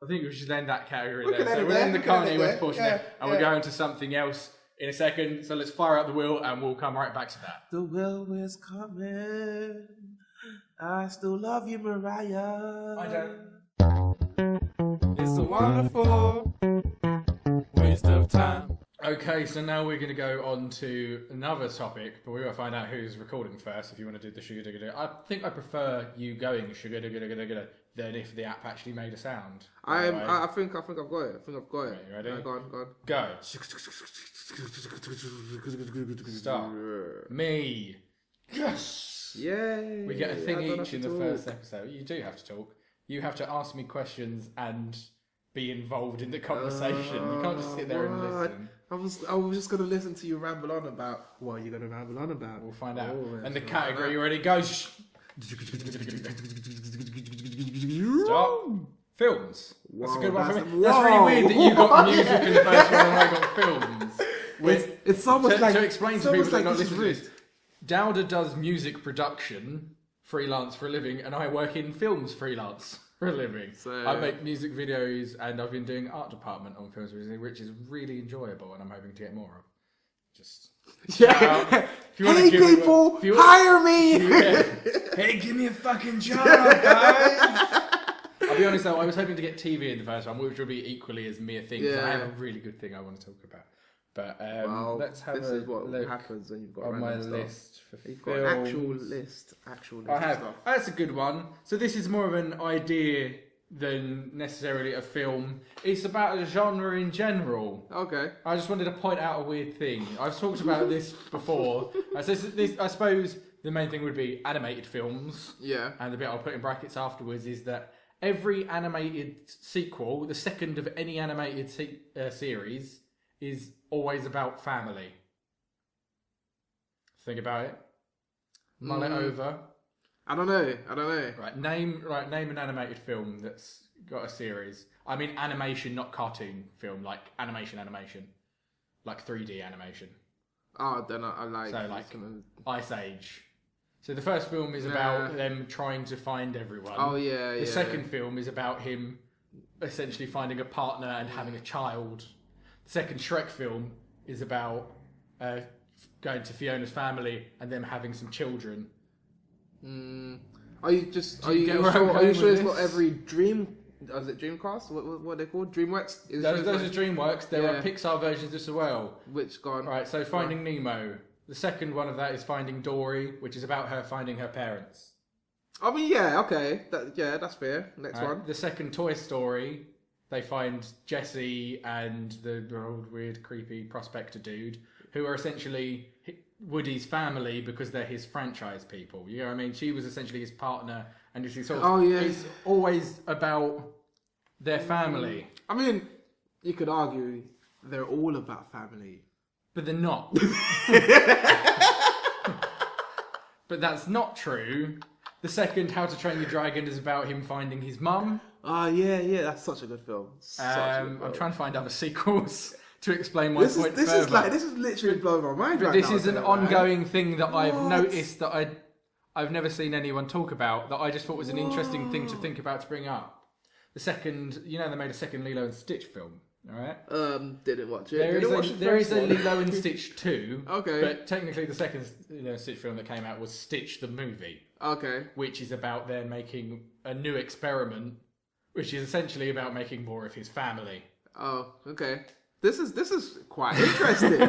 think we should end that category We there. can So end we'll it end the there, we can end Kanye it West there. portion Yeah, there, and we'll go into something else in a second. So let's fire out the wheel, and we'll come right back to that. The wheel is coming. I still love you, Mariah. I don't. It's a wonderful waste of time. Okay, so now we're going to go on to another topic, but we're going to find out who's recording first. If you want to do the sugar digga digga, I think I prefer you going sugar digga digga digga than if the app actually made a sound. I think I've got it. Okay, you ready? Go on. Go. Stop. Me. Yes. Yay. We get a thing I don't each in have the to first talk. episode. You do have to talk. You have to ask me questions and be involved in the conversation. You can't just sit there and listen. I was just gonna listen to you ramble on about what are you gonna ramble on about. We'll find out. Oh, And the let's category, you find ready? Go. Stop. Films. That's a good one for me. That's really weird that you got music in the first one and I got films. It's almost like to explain to people that are not this is listening to this, Dauda does music production freelance for a living, and I work in films freelance for a living. So- I make music videos, and I've been doing art department on films recently, which is really enjoyable, and I'm hoping to get more of. Just Yeah. if you wanna Hey give me people, if you- hire me. Yeah. Hey, give me a fucking job, guys. I'll be honest though, I was hoping to get TV in the first one, which would be equally as mere thing. 'Cause I have a really good thing I want to talk about. But Well, let's have this a is what look happens when you've got on my random stuff. list for You've got films. an actual list I of have. stuff. That's a good one. So this is more of an idea than necessarily a film. It's about a genre in general. Okay. I just wanted to point out a weird thing. I've talked about this before. I suppose the main thing would be animated films. Yeah. And the bit I'll put in brackets afterwards is that every animated sequel, the second of any animated series, is always about family. Think about it. Mull it over. I don't know. Right, name an animated film that's got a series. I mean animation, not cartoon film, like animation. Like 3D animation. Oh, then I like... So like Ice Age. So the first film is about them trying to find everyone. Oh, yeah, The second film is about him essentially finding a partner and having a child. The second Shrek film is about going to Fiona's family and them having some children. Are you sure it's not every dream... Is it Dreamcast? What are they called? DreamWorks? Those are DreamWorks. There are Pixar versions as well. Which gone? Right, so Finding Nemo. The second one of that is Finding Dory, which is about her finding her parents. I mean, yeah, okay. That's fair. Next Right, one. the second Toy Story, they find Jessie and the old weird creepy prospector dude, who are essentially Woody's family because they're his franchise people. You know what I mean? She was essentially his partner, and it's sort of, it's always about their family. I mean, you could argue they're all about family. But they're not. But that's not true. The second How to Train Your Dragon is about him finding his mum. Oh, yeah, that's such a good film. I'm trying to find other sequels to explain my point further. This is literally blowing my mind right now. This is an ongoing thing that I've noticed that I've never seen anyone talk about, that I just thought was an interesting thing to think about, to bring up. The second, they made a second Lilo and Stitch film, alright? Didn't watch it. There is a Lilo and Stitch 2. Okay. But technically the second Lilo and Stitch film that came out was Stitch the movie. Okay. Which is about them making a new experiment, which is essentially about making more of his family. Oh, okay. This is quite interesting.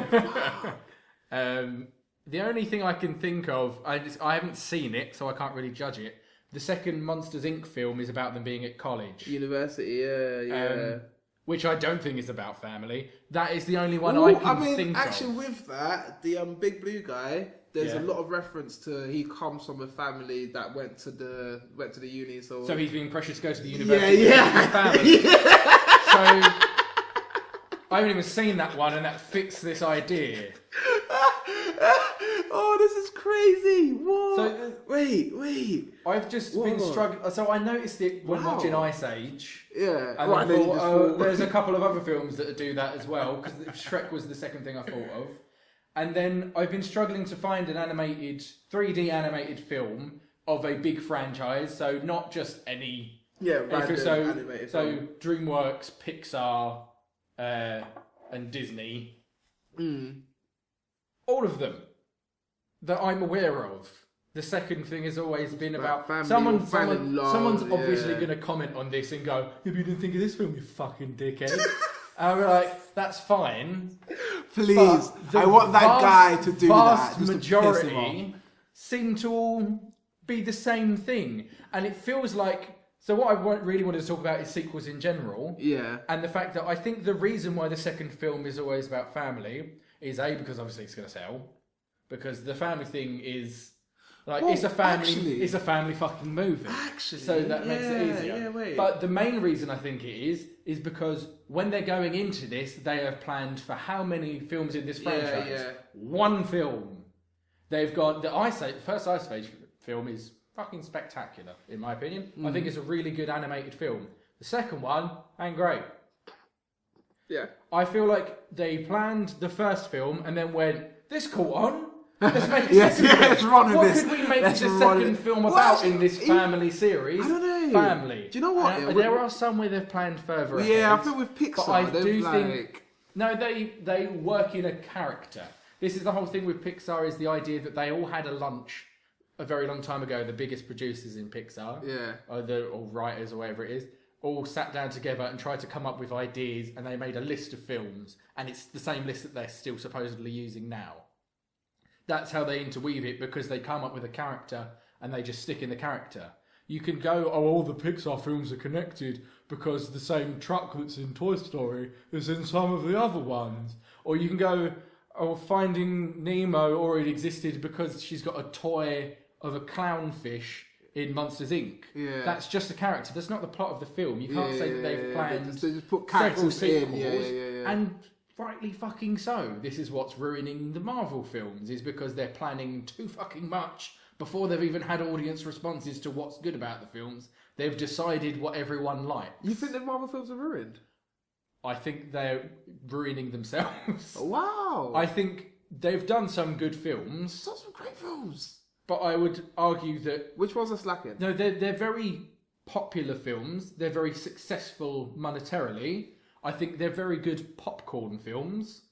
The only thing I can think of, I haven't seen it, so I can't really judge it. The second Monsters Inc. film is about them being at college. University, yeah. Which I don't think is about family. That is the only one I can think of. Actually, with that, the Big Blue guy, there's a lot of reference to he comes from a family that went to the uni. So he's being pressured to go to the university. Yeah. Family. So I haven't even seen that one, and that fits this idea. Oh, this is crazy! What? So, wait. I've just been struggling. So I noticed it when watching Ice Age. Yeah. And I thought, there's a couple of other films that do that as well, because Shrek was the second thing I thought of. And then I've been struggling to find an 3D animated film of a big franchise, so not just any... animated film. DreamWorks, Pixar, and Disney. All of them that I'm aware of. The second thing has always been about someone's obviously going to comment on this and go, "You didn't think of this film, you fucking dickhead." And we're like, "That's fine, please." I want that guy to do that. Vast majority seem to all be the same thing, and it feels like. So what I really wanted to talk about is sequels in general. Yeah. And the fact that I think the reason why the second film is always about family is because obviously it's going to sell. Because the family thing is it's a family fucking movie. Actually, so that makes it easier. Yeah, but the main reason I think it is because when they're going into this, they have planned for how many films in this franchise? Yeah. One film. They've got the first Ice Age film is fucking spectacular, in my opinion. I think it's a really good animated film. The second one ain't great. Yeah. I feel like they planned the first film and then went, this caught on. Let's make a let's run with this. What could we make the second film about in this family series? I don't know. Family. Do you know what? There are some where they've planned further ahead. Yeah, I think with Pixar, but I do think... No, they work in a character. This is the whole thing with Pixar, is the idea that they all had a lunch a very long time ago, the biggest producers in Pixar. Yeah. Or writers or whatever it is. All sat down together and tried to come up with ideas, and they made a list of films, and it's the same list that they're still supposedly using now. That's how they interweave it, because they come up with a character and they just stick in the character. You can go, all the Pixar films are connected because the same truck that's in Toy Story is in some of the other ones. Or you can go, Finding Nemo already existed because she's got a toy of a clownfish in Monsters Inc. Yeah. That's just a character. That's not the plot of the film. You can't say that they've planned they just put several characters sequels. in. Yeah. And rightly fucking so. This is what's ruining the Marvel films, is because they're planning too fucking much before they've even had audience responses to what's good about the films. They've decided what everyone likes. You think the Marvel films are ruined? I think they're ruining themselves. Wow. I think they've done some good films. Some great films. But I would argue that... Which ones are slacking? No, they're very popular films. They're very successful monetarily. I think they're very good popcorn films.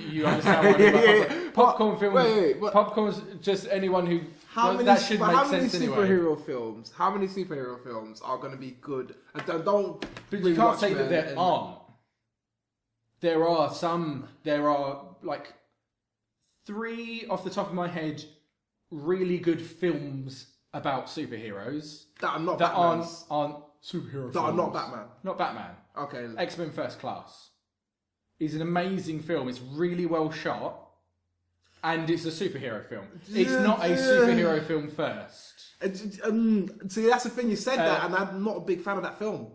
You understand what I'm about? Popcorn films. Wait, popcorn's just anyone who... How many superhero films? How many superhero films are going to be good? Don't. But you can't say that there aren't. There are some. There are like 3 off the top of my head really good films about superheroes that are not that aren't superhero. That films. Are not Batman. Not Batman. Okay. X-Men First Class is an amazing film. It's really well shot. And it's a superhero film. It's not a superhero film first. See, that's the thing. You said that, and I'm not a big fan of that film.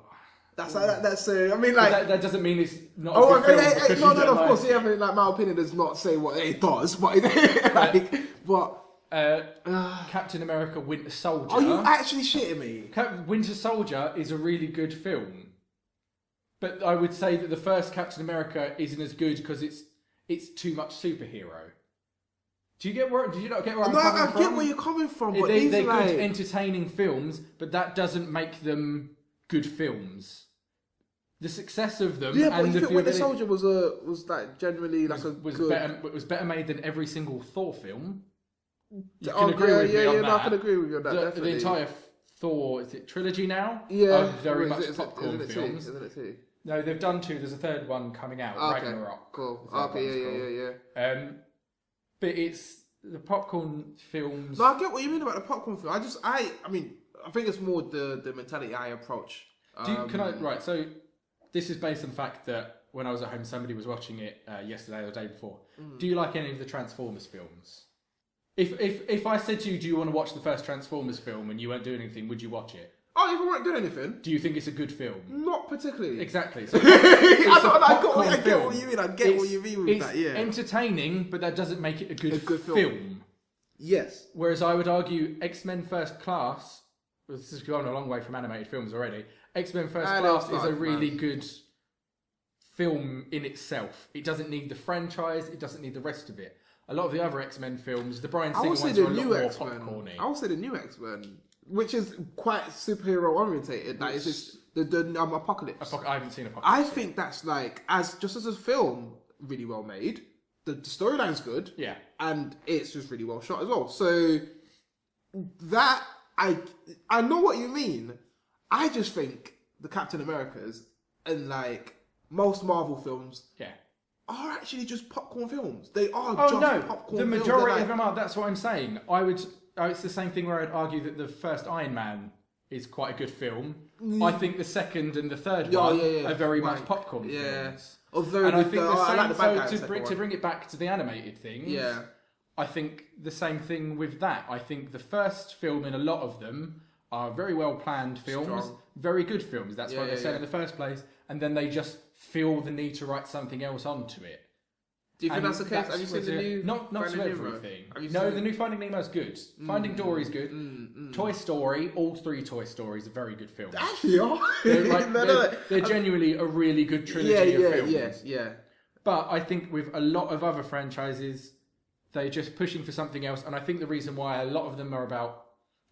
That's I mean, that doesn't mean it's not. A good film. No, of course. Yeah, I mean, like, my opinion does not say what it does, but Captain America: Winter Soldier. Are you actually shitting me? Winter Soldier is a really good film, but I would say that the first Captain America isn't as good because it's too much superhero. Did you not get where I'm coming from? I get where you're coming from, but they're good, entertaining films, but that doesn't make them good films. The success of them, and the Winter Soldier was like generally like was better made than every single Thor film. You can agree with me on that. I can agree with you on that. Definitely. The entire Thor trilogy now. Yeah, are very much popcorn films. Isn't it 2? No, they've done 2. There's a third one coming out. Okay. Ragnarok. Cool. Okay. Yeah. But it's the popcorn films. No, I get what you mean about the popcorn film. I mean, I think it's more the mentality I approach. Right, so this is based on the fact that when I was at home, somebody was watching it yesterday or the day before. Do you like any of the Transformers films? If I said to you, do you want to watch the first Transformers film and you weren't doing anything, would you watch it? Oh, if I weren't doing anything? Do you think it's a good film? Not particularly. Exactly. So I get what you mean. I get what you mean with that, yeah. It's entertaining, but that doesn't make it a good film. Yes. Whereas I would argue X-Men First Class, this has gone a long way from animated films already, X-Men First Class is a really good film in itself. It doesn't need the franchise, it doesn't need the rest of it. A lot of the other X-Men films, the Bryan Singer ones are a lot more popcorny. I would say the new X-Men, which is quite superhero orientated. That is just the Apocalypse. I haven't seen Apocalypse. I think that's like as a film, really well made. The storyline's good. Yeah. And it's just really well shot as well. So that I know what you mean. I just think the Captain Americas and like most Marvel films are actually just popcorn films. They are popcorn films. The majority of them are. That's what I'm saying. It's the same thing where I'd argue that the first Iron Man is quite a good film. I think the second and the third one are very much popcorn films. Although and I think the same. To bring it back to the animated thing. Yeah. I think the same thing with that. I think the first film in a lot of them are very well planned films, very good films. That's why they're said in the first place. And then they just feel the need to write something else onto it. Do you think that's the case? Have you seen the new? Not to everything. No, the new Finding Nemo is good. Finding Dory is good. Toy Story, all three Toy Stories are very good films. They actually are. They're genuinely a really good trilogy of films. Yeah. But I think with a lot of other franchises, they're just pushing for something else. And I think the reason why a lot of them are about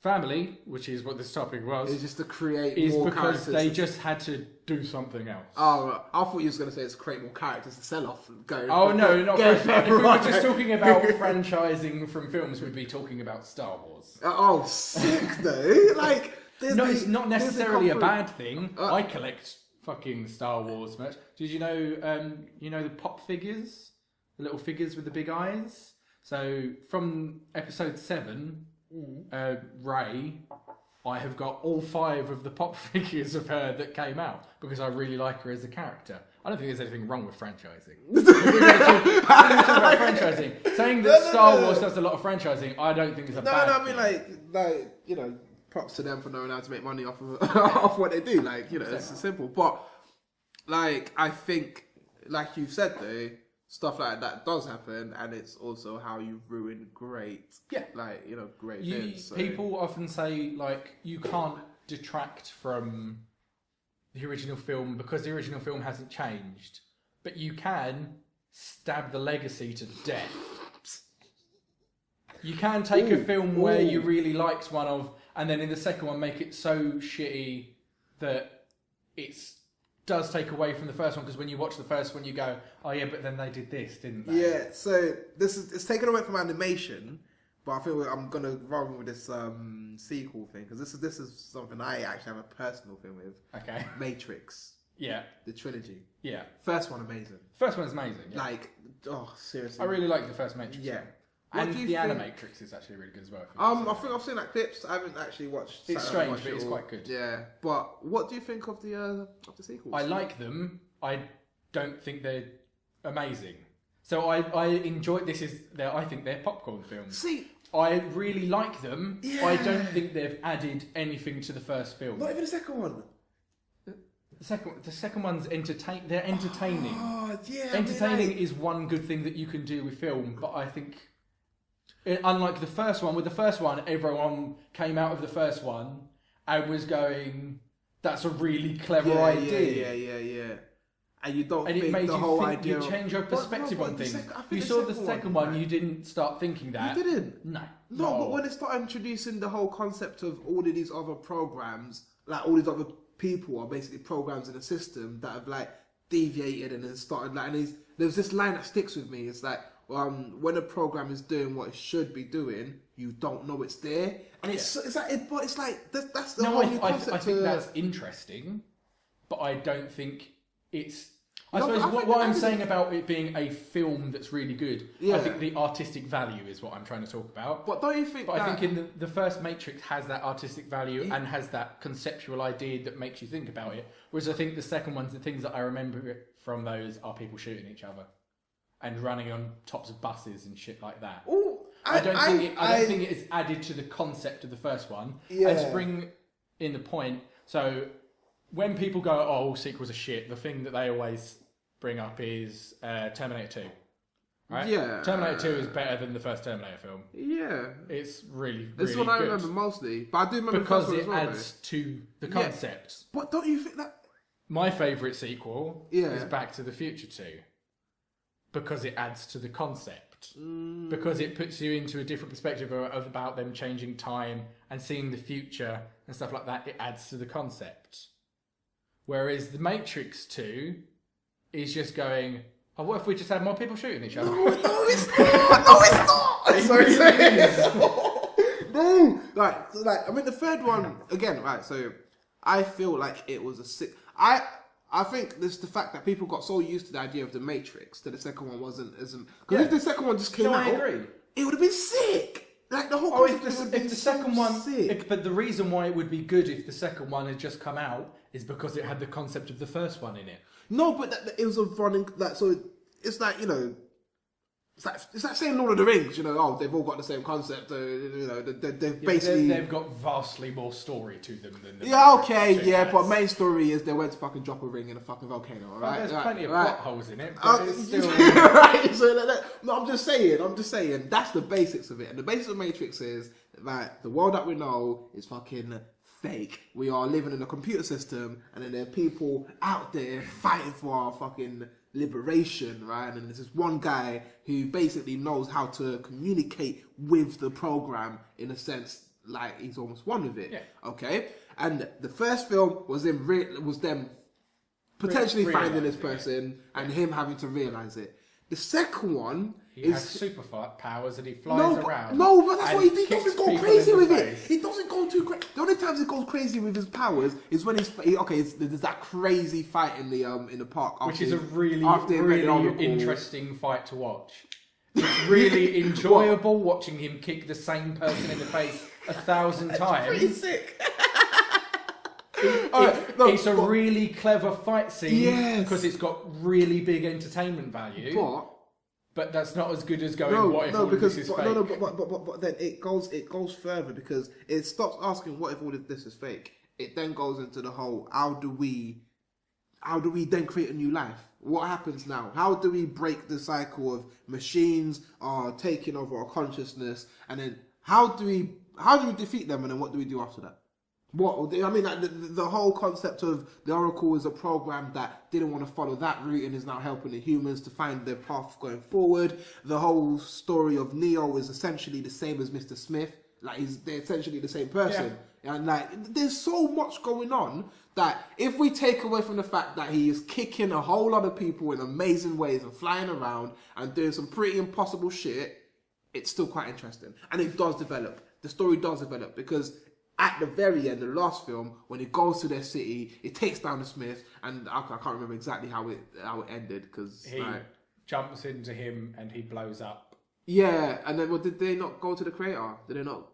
family, which is what this topic was, is just to create more because characters. They just had to do something else. Oh, I thought you was going to say it's create more characters to sell off. If we were just talking about franchising from films, we'd be talking about Star Wars. Sick though. Like, it's not necessarily a bad thing. I collect fucking Star Wars merch. Did you know? The pop figures, the little figures with the big eyes. So from episode 7. Rey, I have got all 5 of the pop figures of her that came out because I really like her as a character. I don't think there's anything wrong with franchising. Franchising. Saying that Star Wars does a lot of franchising, I don't think it's a bad thing. I mean, props to them for knowing how to make money off of what they do. Like, it's simple. But like, I think, like you said though, stuff like that does happen, and it's also how you ruin great things. So. People often say, like, you can't detract from the original film because the original film hasn't changed, but you can stab the legacy to death. You can take a film where you really liked one of, and then in the second one make it so shitty that does take away from the first one, because when you watch the first one you go, oh yeah, but then they did this, didn't they? Yeah, so it's taken away from animation, but I feel I'm gonna roll with this sequel thing, because this is something I actually have a personal thing with. Okay. Matrix. Yeah. The trilogy. Yeah. First one amazing. First one's amazing. Yeah. Like, seriously. I really like the first Matrix. Yeah. And the Animatrix is actually really good as well. I think I've seen that clips. I haven't actually watched. It's strange, but it's quite good. Yeah, but what do you think of the sequels? I like them. I don't think they're amazing. So I enjoy. I think they're popcorn films. See, I really like them. Yeah. I don't think they've added anything to the first film. Not even the second one. The second one's entertaining. They're entertaining. Oh, yeah. Entertaining is one good thing that you can do with film, but I think. Unlike the first one, with the first one, everyone came out of the first one and was going, "That's a really clever idea." Yeah. And you don't think the whole idea. You change your perspective on things. You saw the second one, you didn't start thinking that. You didn't. No. But when they started introducing the whole concept of all of these other programs, like all these other people are basically programs in the system that have like deviated and then started like, and there's this line that sticks with me. It's like. When a program is doing what it should be doing, you don't know it's there, and it's like that's the whole new concept. I think that's interesting, but I don't think it's. I suppose what I'm saying about it being a film that's really good, Yeah. I think the artistic value is what I'm trying to talk about. But don't you think I think in the first Matrix has that artistic value and has that conceptual idea that makes you think about it. Whereas I think the second one's the things that I remember from those are people shooting each other and running on tops of buses and shit like that. Ooh, I don't think it is added to the concept of the first one. Yeah. And to bring in the point, so when people go, "Oh, all sequels are shit," the thing that they always bring up is Terminator 2. Right? Yeah. Terminator 2 is better than the first Terminator film. Yeah. It's really, This is really what I good. remember mostly. But I do remember Because the it first one as well, adds to the concept. But don't you think that... My favourite sequel Yeah. is Back to the Future 2. Because it adds to the concept. Because it puts you into a different perspective of about them changing time and seeing the future and stuff like that. It adds to the concept. Whereas The Matrix 2 is just going, "Oh, what if we just had more people shooting each other?" No, it's not! No, it's not! Sorry. No! Like, I mean, the third one, again, right, so I feel like it was a sick... I think this the fact that people got so used to the idea of the Matrix that the second one isn't... Because if the second one just came out... I agree. It would have been sick! Like, the whole concept If the second one... sick. But the reason why it would be good if the second one had just come out is because it had the concept of the first one in it. No, but it was a running... So it's like, you know... It's like saying Lord of the Rings, you know, oh, they've all got the same concept, you know, they've basically... They've got vastly more story to them than the... Yeah, okay, yeah, but main story is they went to fucking drop a ring in a fucking volcano, alright? There's plenty of plot holes in it, but it's still... right, so no, I'm just saying, that's the basics of it. And the basics of Matrix is that the world that we know is fucking fake. We are living in a computer system, and then there are people out there fighting for our fucking liberation, right? And then there's this one guy who basically knows how to communicate with the program in a sense, like he's almost one with it. Yeah. Okay, and the first film was them potentially finding this person and him having to realize it. The second one He has super powers and he flies around. But that's why he doesn't go crazy with it. face. He doesn't go too crazy. The only times he goes crazy with his powers is when there's that crazy fight in the park, Which is a really interesting fight to watch. It's really enjoyable watching him kick the same person in the face 1,000 times. Pretty sick. It's a really clever fight scene because it's got really big entertainment value. But that's not as good as going. What if all of this is fake? But then it goes further because it stops asking what if all of this is fake. It then goes into the whole how do we then create a new life? What happens now? How do we break the cycle of machines are taking over our consciousness, and then how do we defeat them, and then what do we do after that? Like the whole concept of the Oracle is a program that didn't want to follow that route and is now helping the humans to find their path going forward. The whole story of Neo is essentially the same as Mr. Smith. Like they're essentially the same person. Yeah. And like there's so much going on that if we take away from the fact that he is kicking a whole lot of people in amazing ways and flying around and doing some pretty impossible shit, it's still quite interesting. And it does develop. The story does develop because at the very end, the last film, when it goes to their city, it takes down the Smith, and I can't remember exactly how it ended because he jumps into him and he blows up. Yeah, and then did they not go to the creator? Did they not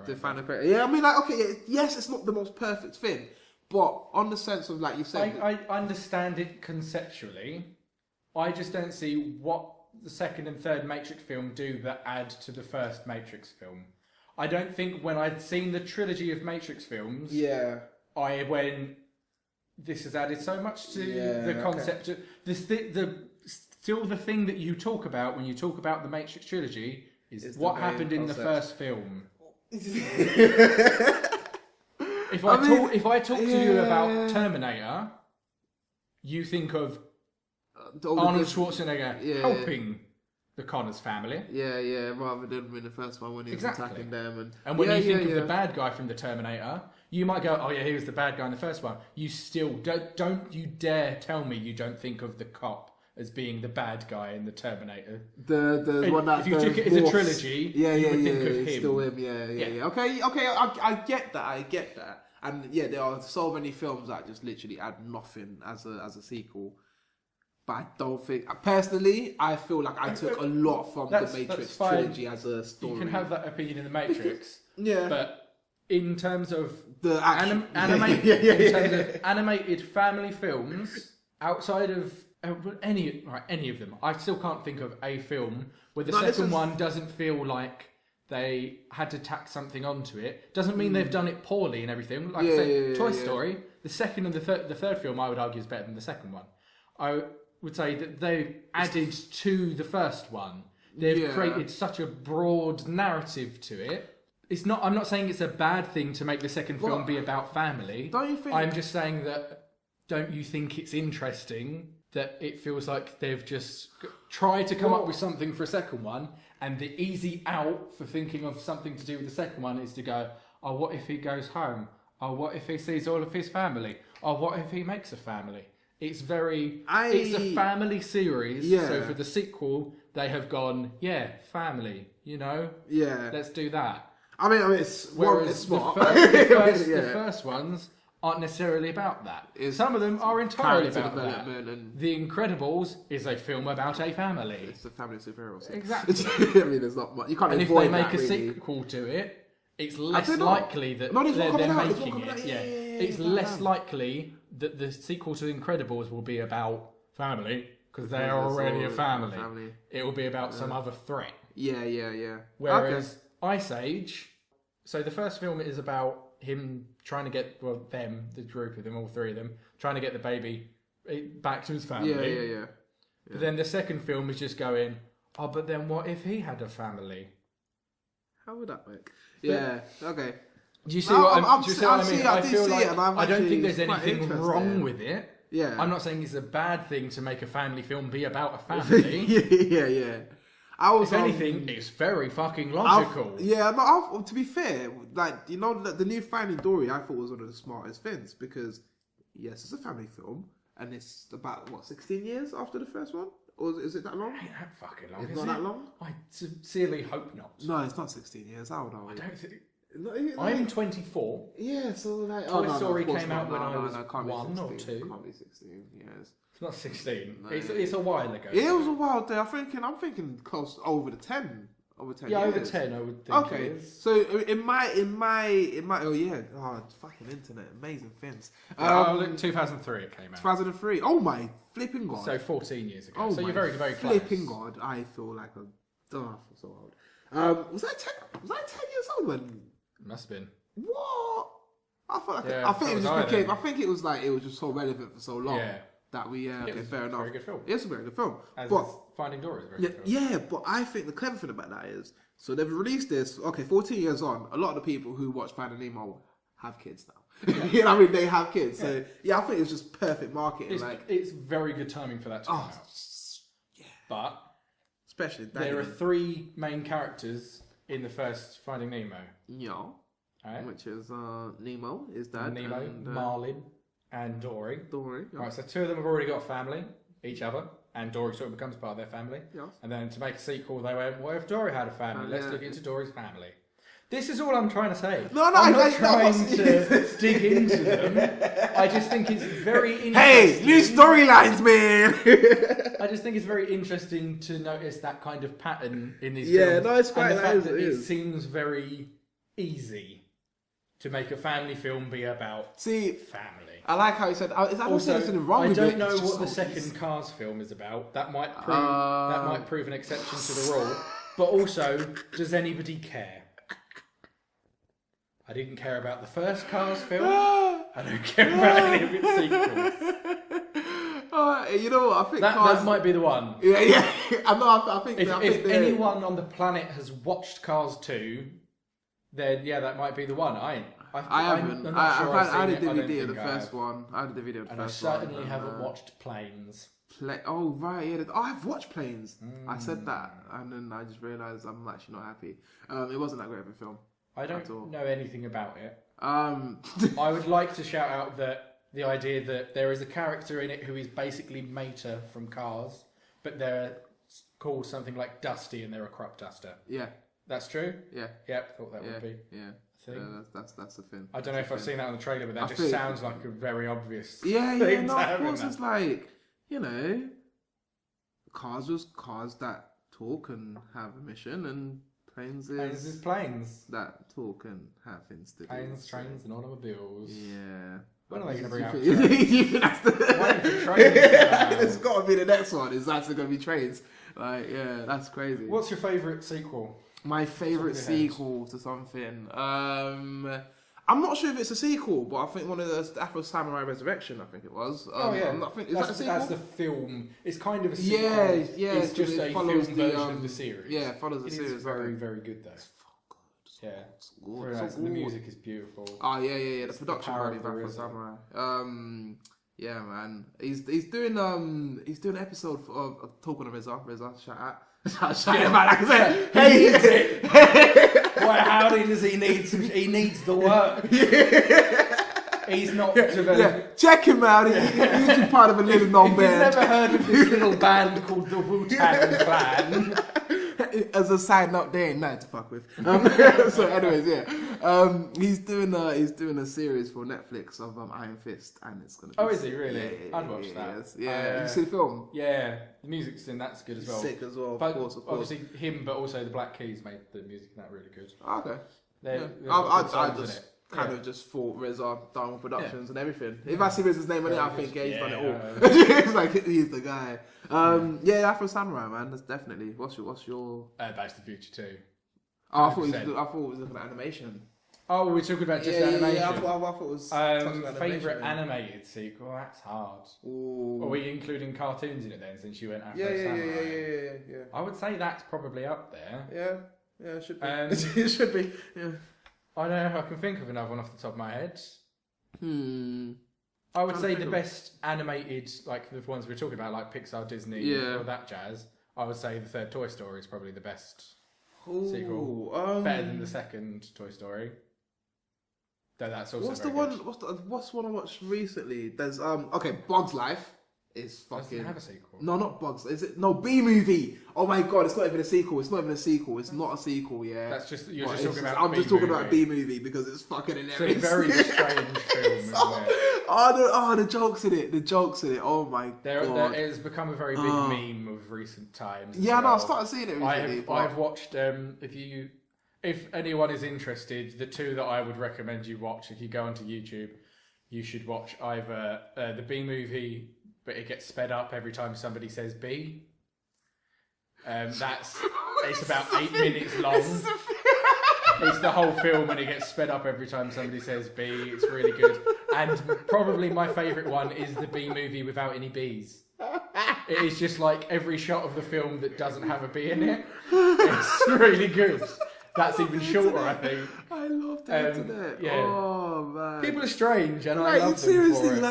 did they find the creator? Yeah, I mean, yes, it's not the most perfect thing, but on the sense of like you said, I understand it conceptually. I just don't see what the second and third Matrix film do that add to the first Matrix film. I don't think when I'd seen the trilogy of Matrix films, I went, this has added so much to the concept of still the thing that you talk about when you talk about the Matrix trilogy is what happened in the first film. If I talk to you about Terminator, you think of Arnold Schwarzenegger helping the Connors family. Rather than in the first one when he was attacking them. And when you think of the bad guy from the Terminator, you might go, oh yeah, he was the bad guy in the first one. You still don't you dare tell me you don't think of the cop as being the bad guy in the Terminator. The one that if you took it as a trilogy, you would think of him. Still him, yeah. Okay, I get that. And yeah, there are so many films that just literally add nothing as a sequel. But I don't think... Personally, I feel like I took a lot from the Matrix trilogy as a story. You can have that opinion in the Matrix. Yeah. But in terms of the animated family films, outside of any of them, I still can't think of a film where the second one doesn't feel like they had to tack something onto it. Doesn't mean they've done it poorly and everything. Like I say, Toy Story, the second and the third film, I would argue, is better than the second one. I would say that they added to the first one. They've created such a broad narrative to it. It's not. I'm not saying it's a bad thing to make the second film be about family. Don't you think? I'm just saying that. Don't you think it's interesting that it feels like they've just tried to come up with something for a second one, and the easy out for thinking of something to do with the second one is to go, oh, what if he goes home? Oh, what if he sees all of his family? Oh, what if he makes a family? It's it's a family series. Yeah. So for the sequel, they have gone, family, Yeah. Let's do that. I mean, it's smart. The first ones aren't necessarily about that. Some of them are entirely about that. The Incredibles is a film about a family. It's a family superhero. Exactly. I mean, there's not much. You can't. And if they make a sequel to it, it's less likely that they're making it. It's less likely that the sequel to The Incredibles will be about family because they are already a family. It will be about some other threat. Yeah. Whereas Ice Age, so the first film is about him trying to get the group of them, all three of them, trying to get the baby back to his family. Yeah. But then the second film is just going, oh, but then what if he had a family? How would that work? Yeah. Okay. Do you see what I mean? I feel like I don't think there's anything wrong with it. Yeah. I'm not saying it's a bad thing to make a family film be about a family. Yeah. If anything, it's very fucking logical. To be fair, the new Finding Dory, I thought was one of the smartest things because, yes, it's a family film and it's about 16 years after the first one, or is it that long? Ain't that fucking long? It's not that long. I sincerely hope not. No, it's not 16 years. How old are we? I don't think. I'm 24. Yeah, so Toy Story came out when I was 1 or 2. Can't be 16 years. It's not 16. No. It's a while ago. It was a while there. I'm thinking close over the 10. Over 10 years. Over 10 I would think. Okay. So in my fucking internet, amazing things. 2003 it came out. 2003. Oh my flipping god. So 14 years ago. Oh, so you're very, very close. Flipping god, I feel like I feel so old. Was I 10 years old when? Must have been. What? I think it was just so relevant for so long that we fair enough. Very good film. It's a very good film. But Finding Dory is a very good film. Yeah, but I think the clever thing about that is so they've released this. Okay, 14 years on, a lot of the people who watch Finding Nemo have kids now. Yeah. You know what I mean? They have kids. So I think it's just perfect marketing. It's very good timing for that to come out. Yeah. But especially there are 3 main characters in the first Finding Nemo. Yeah. Right. Which is Nemo, is Dad. Nemo, Marlin, and Dory. Dory. Yeah. Right, so 2 of them have already got a family, each other, and Dory sort of becomes part of their family. Yes. And then to make a sequel, they went, what if Dory had a family? Let's look into Dory's family. This is all I'm trying to say. I'm not trying to dig into them. I just think it's very interesting. Hey, new storylines, man! I just think it's very interesting to notice that kind of pattern in these films. Yeah, no, it's quite and the fact that it seems very easy to make a family film be about family. I like how he said. I don't see anything wrong with it. I don't know what the second Cars film is about. That might prove an exception to the rule. But also, does anybody care? I didn't care about the first Cars film. I don't care about any of its sequels. You know what? I think that might be the one. Yeah. I think if anyone on the planet has watched Cars 2, then that might be the one. I haven't. I had a DVD of the first one. I had a DVD of the first one. I certainly haven't watched Planes. Oh right, yeah. I've watched Planes. I said that, and then I just realised I'm actually not happy. It wasn't that great of a film. I don't know anything about it. I would like to shout out that the idea that there is a character in it who is basically Mater from Cars, but they're called something like Dusty and they're a crop duster. Yeah. That's true? Yeah. Yep, thought that would be. Yeah. That's the thing. I don't know if I've seen that on the trailer, but that just sounds like a very obvious thing. Yeah, no, of course it's like, cars that talk and have a mission, and planes is planes that talk and have things to do. Planes, trains, and automobiles. Yeah. When are they going to bring out trains? It's got to be the next one. It's actually going to be trains. Like, yeah, that's crazy. What's your favourite sequel? My favourite sequel to something. I'm not sure if it's a sequel, but I think one of the Afro Samurai Resurrection. I think it was. I think is that a sequel? That's the film. It's kind of a sequel. Yeah. It's just a film version of the series. Yeah, it follows the series. It's very, very good though. Yeah, it's good. Very nice. And the music is beautiful. Oh yeah. The production value of Afro Samurai. Yeah, man. He's doing an episode of Talking to Reza. Shout out. Shout out, man. Like I said, hey. Why? How does he need? He needs the work. He's not developed. Yeah, check him out. He's part of a little known band. You've never heard of this little band called the Wu-Tang Clan. As a side note, they ain't nothing to fuck with. So, anyways, he's doing a series for Netflix of Iron Fist, and it's gonna. Is he really? I'd watch that. Yeah, you see the film? Yeah, the music's in that's good as well. Sick as well, but of course. Obviously him, but also the Black Keys made the music in that really good. Okay. I just kind of just thought Reza done with productions and everything. If I see Reza's name in it, I think he's done it all. It's like he's the guy. Afro Samurai, man. That's definitely. What's your? Back to the Future too. Oh, I thought we was looking at animation. Oh, we're talking about just animation. Yeah, I thought it was. Favourite animated sequel? That's hard. Ooh. Are we including cartoons in it then? Since you went Afro Samurai. Yeah. I would say that's probably up there. Yeah, it should be. It should be. Yeah. I don't know if I can think of another one off the top of my head. I would say the best animated, like the ones we're talking about, like Pixar, Disney, or that jazz. I would say the third Toy Story is probably the best sequel. Better than the second Toy Story. Though that's also what's one I watched recently? There's Bug's Life is fucking. Does it have a sequel? No, not Bugs. Is it? No, B-movie. Oh my god, it's not even a sequel. It's not a sequel. Yeah. That's just I'm just talking about B-movie because it's fucking hilarious. It's a very strange film, isn't it? The jokes in it. Oh my god. There has become a very big meme of recent times. Yeah, no, I started seeing it recently. I've watched. If anyone is interested, the two that I would recommend you watch, if you go onto YouTube, you should watch either the B-movie, but it gets sped up every time somebody says B. It's about 8 minutes long. It's the whole film and it gets sped up every time somebody says B. It's really good. And probably my favourite one is the B movie without any Bs. It is just like every shot of the film that doesn't have a B in it. It's really good. That's even shorter, I think. I love the internet. Yeah. Oh man, people are strange, and I love them seriously, for it.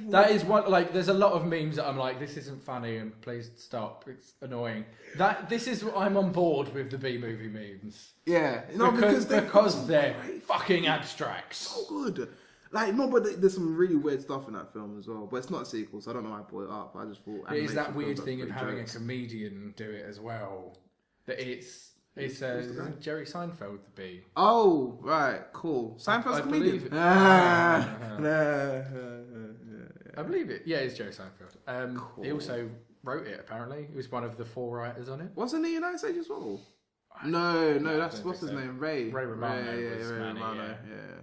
That is one. Like, there's a lot of memes that I'm like, this isn't funny, and please stop. It's annoying. I'm on board with the B movie memes. Yeah, because they're fucking abstract. So good. But there's some really weird stuff in that film as well. But it's not a sequel, so I don't know why I brought it up. I just thought it is that weird thing of having a comedian do it as well. That it's Jerry Seinfeld to be. Oh, right, cool. Seinfeld's comedian. I believe it. Yeah, it's Jerry Seinfeld. Cool. He also wrote it, apparently. He was one of the 4 writers on it. Wasn't he United States as well? No, that's what's his name? Ray Romano. Ray Romano.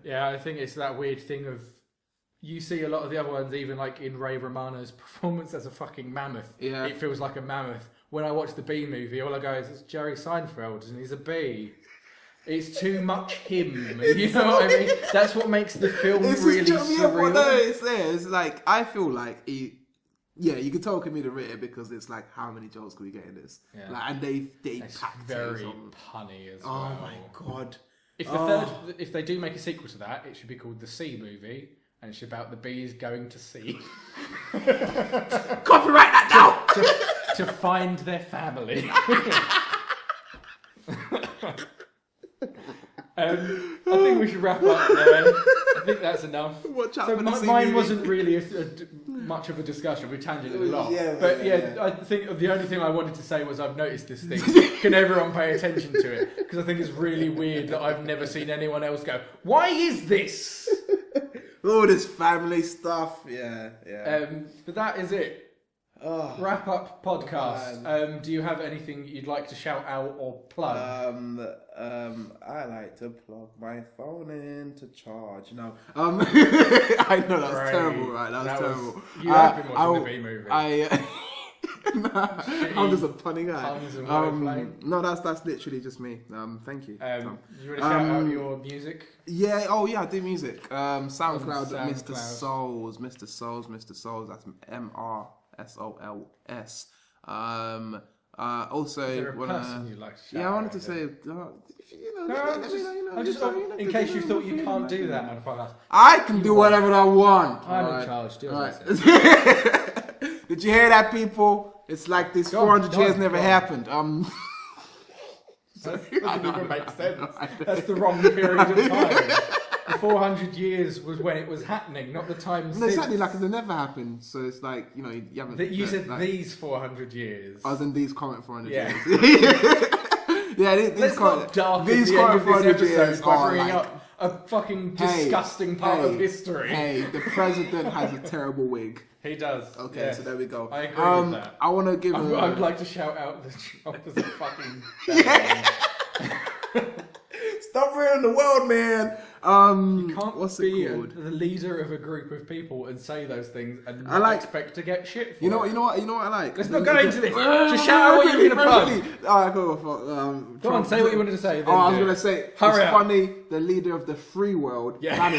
Yeah, I think it's that weird thing of you see a lot of the other ones, even like in Ray Romano's performance as a fucking mammoth. Yeah. It feels like a mammoth. When I watch the B movie, all I go is, it's Jerry Seinfeld and he's a bee. It's too much him. You know what I mean? That's what makes the film really surreal. It's like, I feel like you can tell comedian wrote it because it's like, how many jokes can we get in this? Yeah. And they packed very punny as well. Oh my god. If they do make a sequel to that, it should be called The Sea Movie. And it's about the bees going to sea. Copyright that now! To find their family. I think we should wrap up there. I think that's enough. Mine wasn't really much of a discussion. We tangented a lot. I think the only thing I wanted to say was I've noticed this thing. Can everyone pay attention to it? Because I think it's really weird that I've never seen anyone else go, why is this? All this family stuff. Yeah. But that is it. wrap up podcast. Do you have anything you'd like to shout out or plug? I like to plug my phone in to charge. No, I know that was terrible, right? That was terrible. You have been watching the B movie. I'm just a punny guy. Puns and wordplay. No, that's literally just me. Thank you. You want to shout out your music? Yeah. Oh yeah, I do music. SoundCloud. Mr. Souls. That's MRSOLS. Also, is there a person you'd like to shout I wanted out to say, in case you thought you can't do that on a podcast. I can do whatever I want. I'm in charge. Do right. Did you hear that, people? It's like this 400 years never happened. That doesn't even make sense. That's the wrong period of time. The 400 years was when it was happening, not the time since. Exactly, like it never happened. So it's like, you haven't... You said like, these 400 years. I was in these current 400 years. Yeah, these current 400 years by bringing up a fucking disgusting part of history. Hey, the president has a terrible wig. He does. Okay, so there we go. I agree with that. I want to give. I'd like to shout out the opposite fucking. Stop ruining the world, man. You can't what's be it called? the leader of a group of people and say those things and expect to get shit for You know what I like? Let's not go into this. Just shout out what you're going to plug. Alright, go on, say what you wanted to say. I was going to say, Hurry it's up. funny, the leader of the free world. Yeah.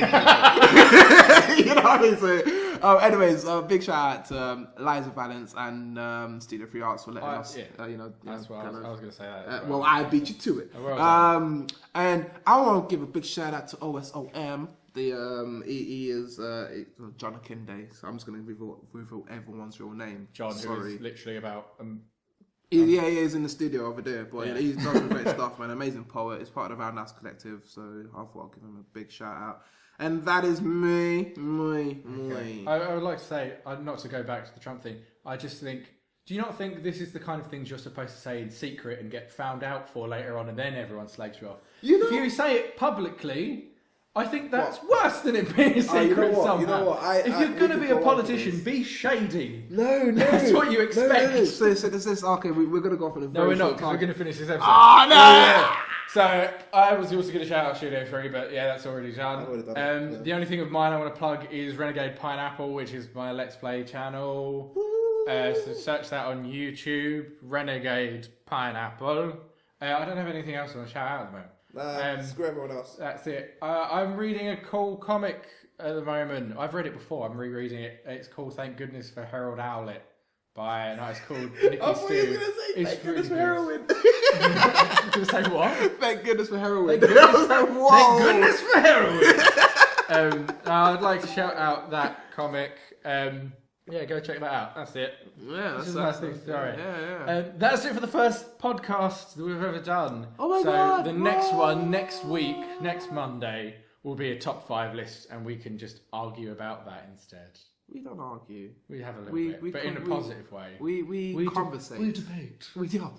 You know what I mean? So, anyways, big shout out to Liza Valance and Studio Free Arts for letting us, That's what I was going to say that. well, I beat you to it. And I want to give a big shout out to OSOM. He is John Akinde, so I'm just going to reveal everyone's real name. John, who is literally about... he is in the studio over there, but he's done some great stuff, man. Amazing poet. He's part of our NAS collective, so I thought I'd give him a big shout out. And that is me. I would like to say, not to go back to the Trump thing, I just think, do you not think this is the kind of things you're supposed to say in secret and get found out for later on and then everyone slags you off? If you say it publicly, I think that's worse than it being a secret somehow. You know what? If you're going to be a politician, be shady. No. That's what you expect. No. So this is, okay, we're going to go for the No, we're not, because we're going to finish this episode. Oh, no! Yeah. So, I was also going to shout out Studio 3, but that's already done. The only thing of mine I want to plug is Renegade Pineapple, which is my Let's Play channel. So search that on YouTube, Renegade Pineapple. I don't have anything else I want to shout out at the moment. Screw everyone else. That's it. I'm reading a cool comic at the moment. I've read it before. I'm rereading it. It's called Thank Goodness for Harold Owlett by an artist called Nicky Stu. I thought you were going to say Thank Goodness for Heroin. Going to say what? Thank goodness for heroin. Thank goodness for heroin. I'd like to shout out that comic. Go check that out. That's it. Yeah, that's a nice thing. Sorry. Yeah. That's it for the first podcast that we've ever done. Oh my god! So the next one, next week, next Monday, will be a top 5 list, and we can just argue about that instead. We don't argue. We have a little bit, but in a positive way. We conversate. We debate. We do.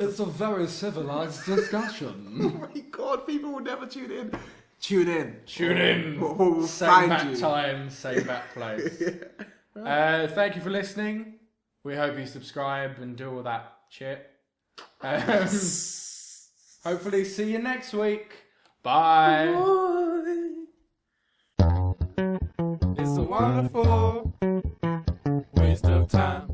It's a very civilized discussion. Oh my god! People will never tune in. Tune in. We'll same find back you. time, same back place. Thank you for listening. We hope you subscribe and do all that shit. Hopefully see you next week. Bye. It's a wonderful waste of time.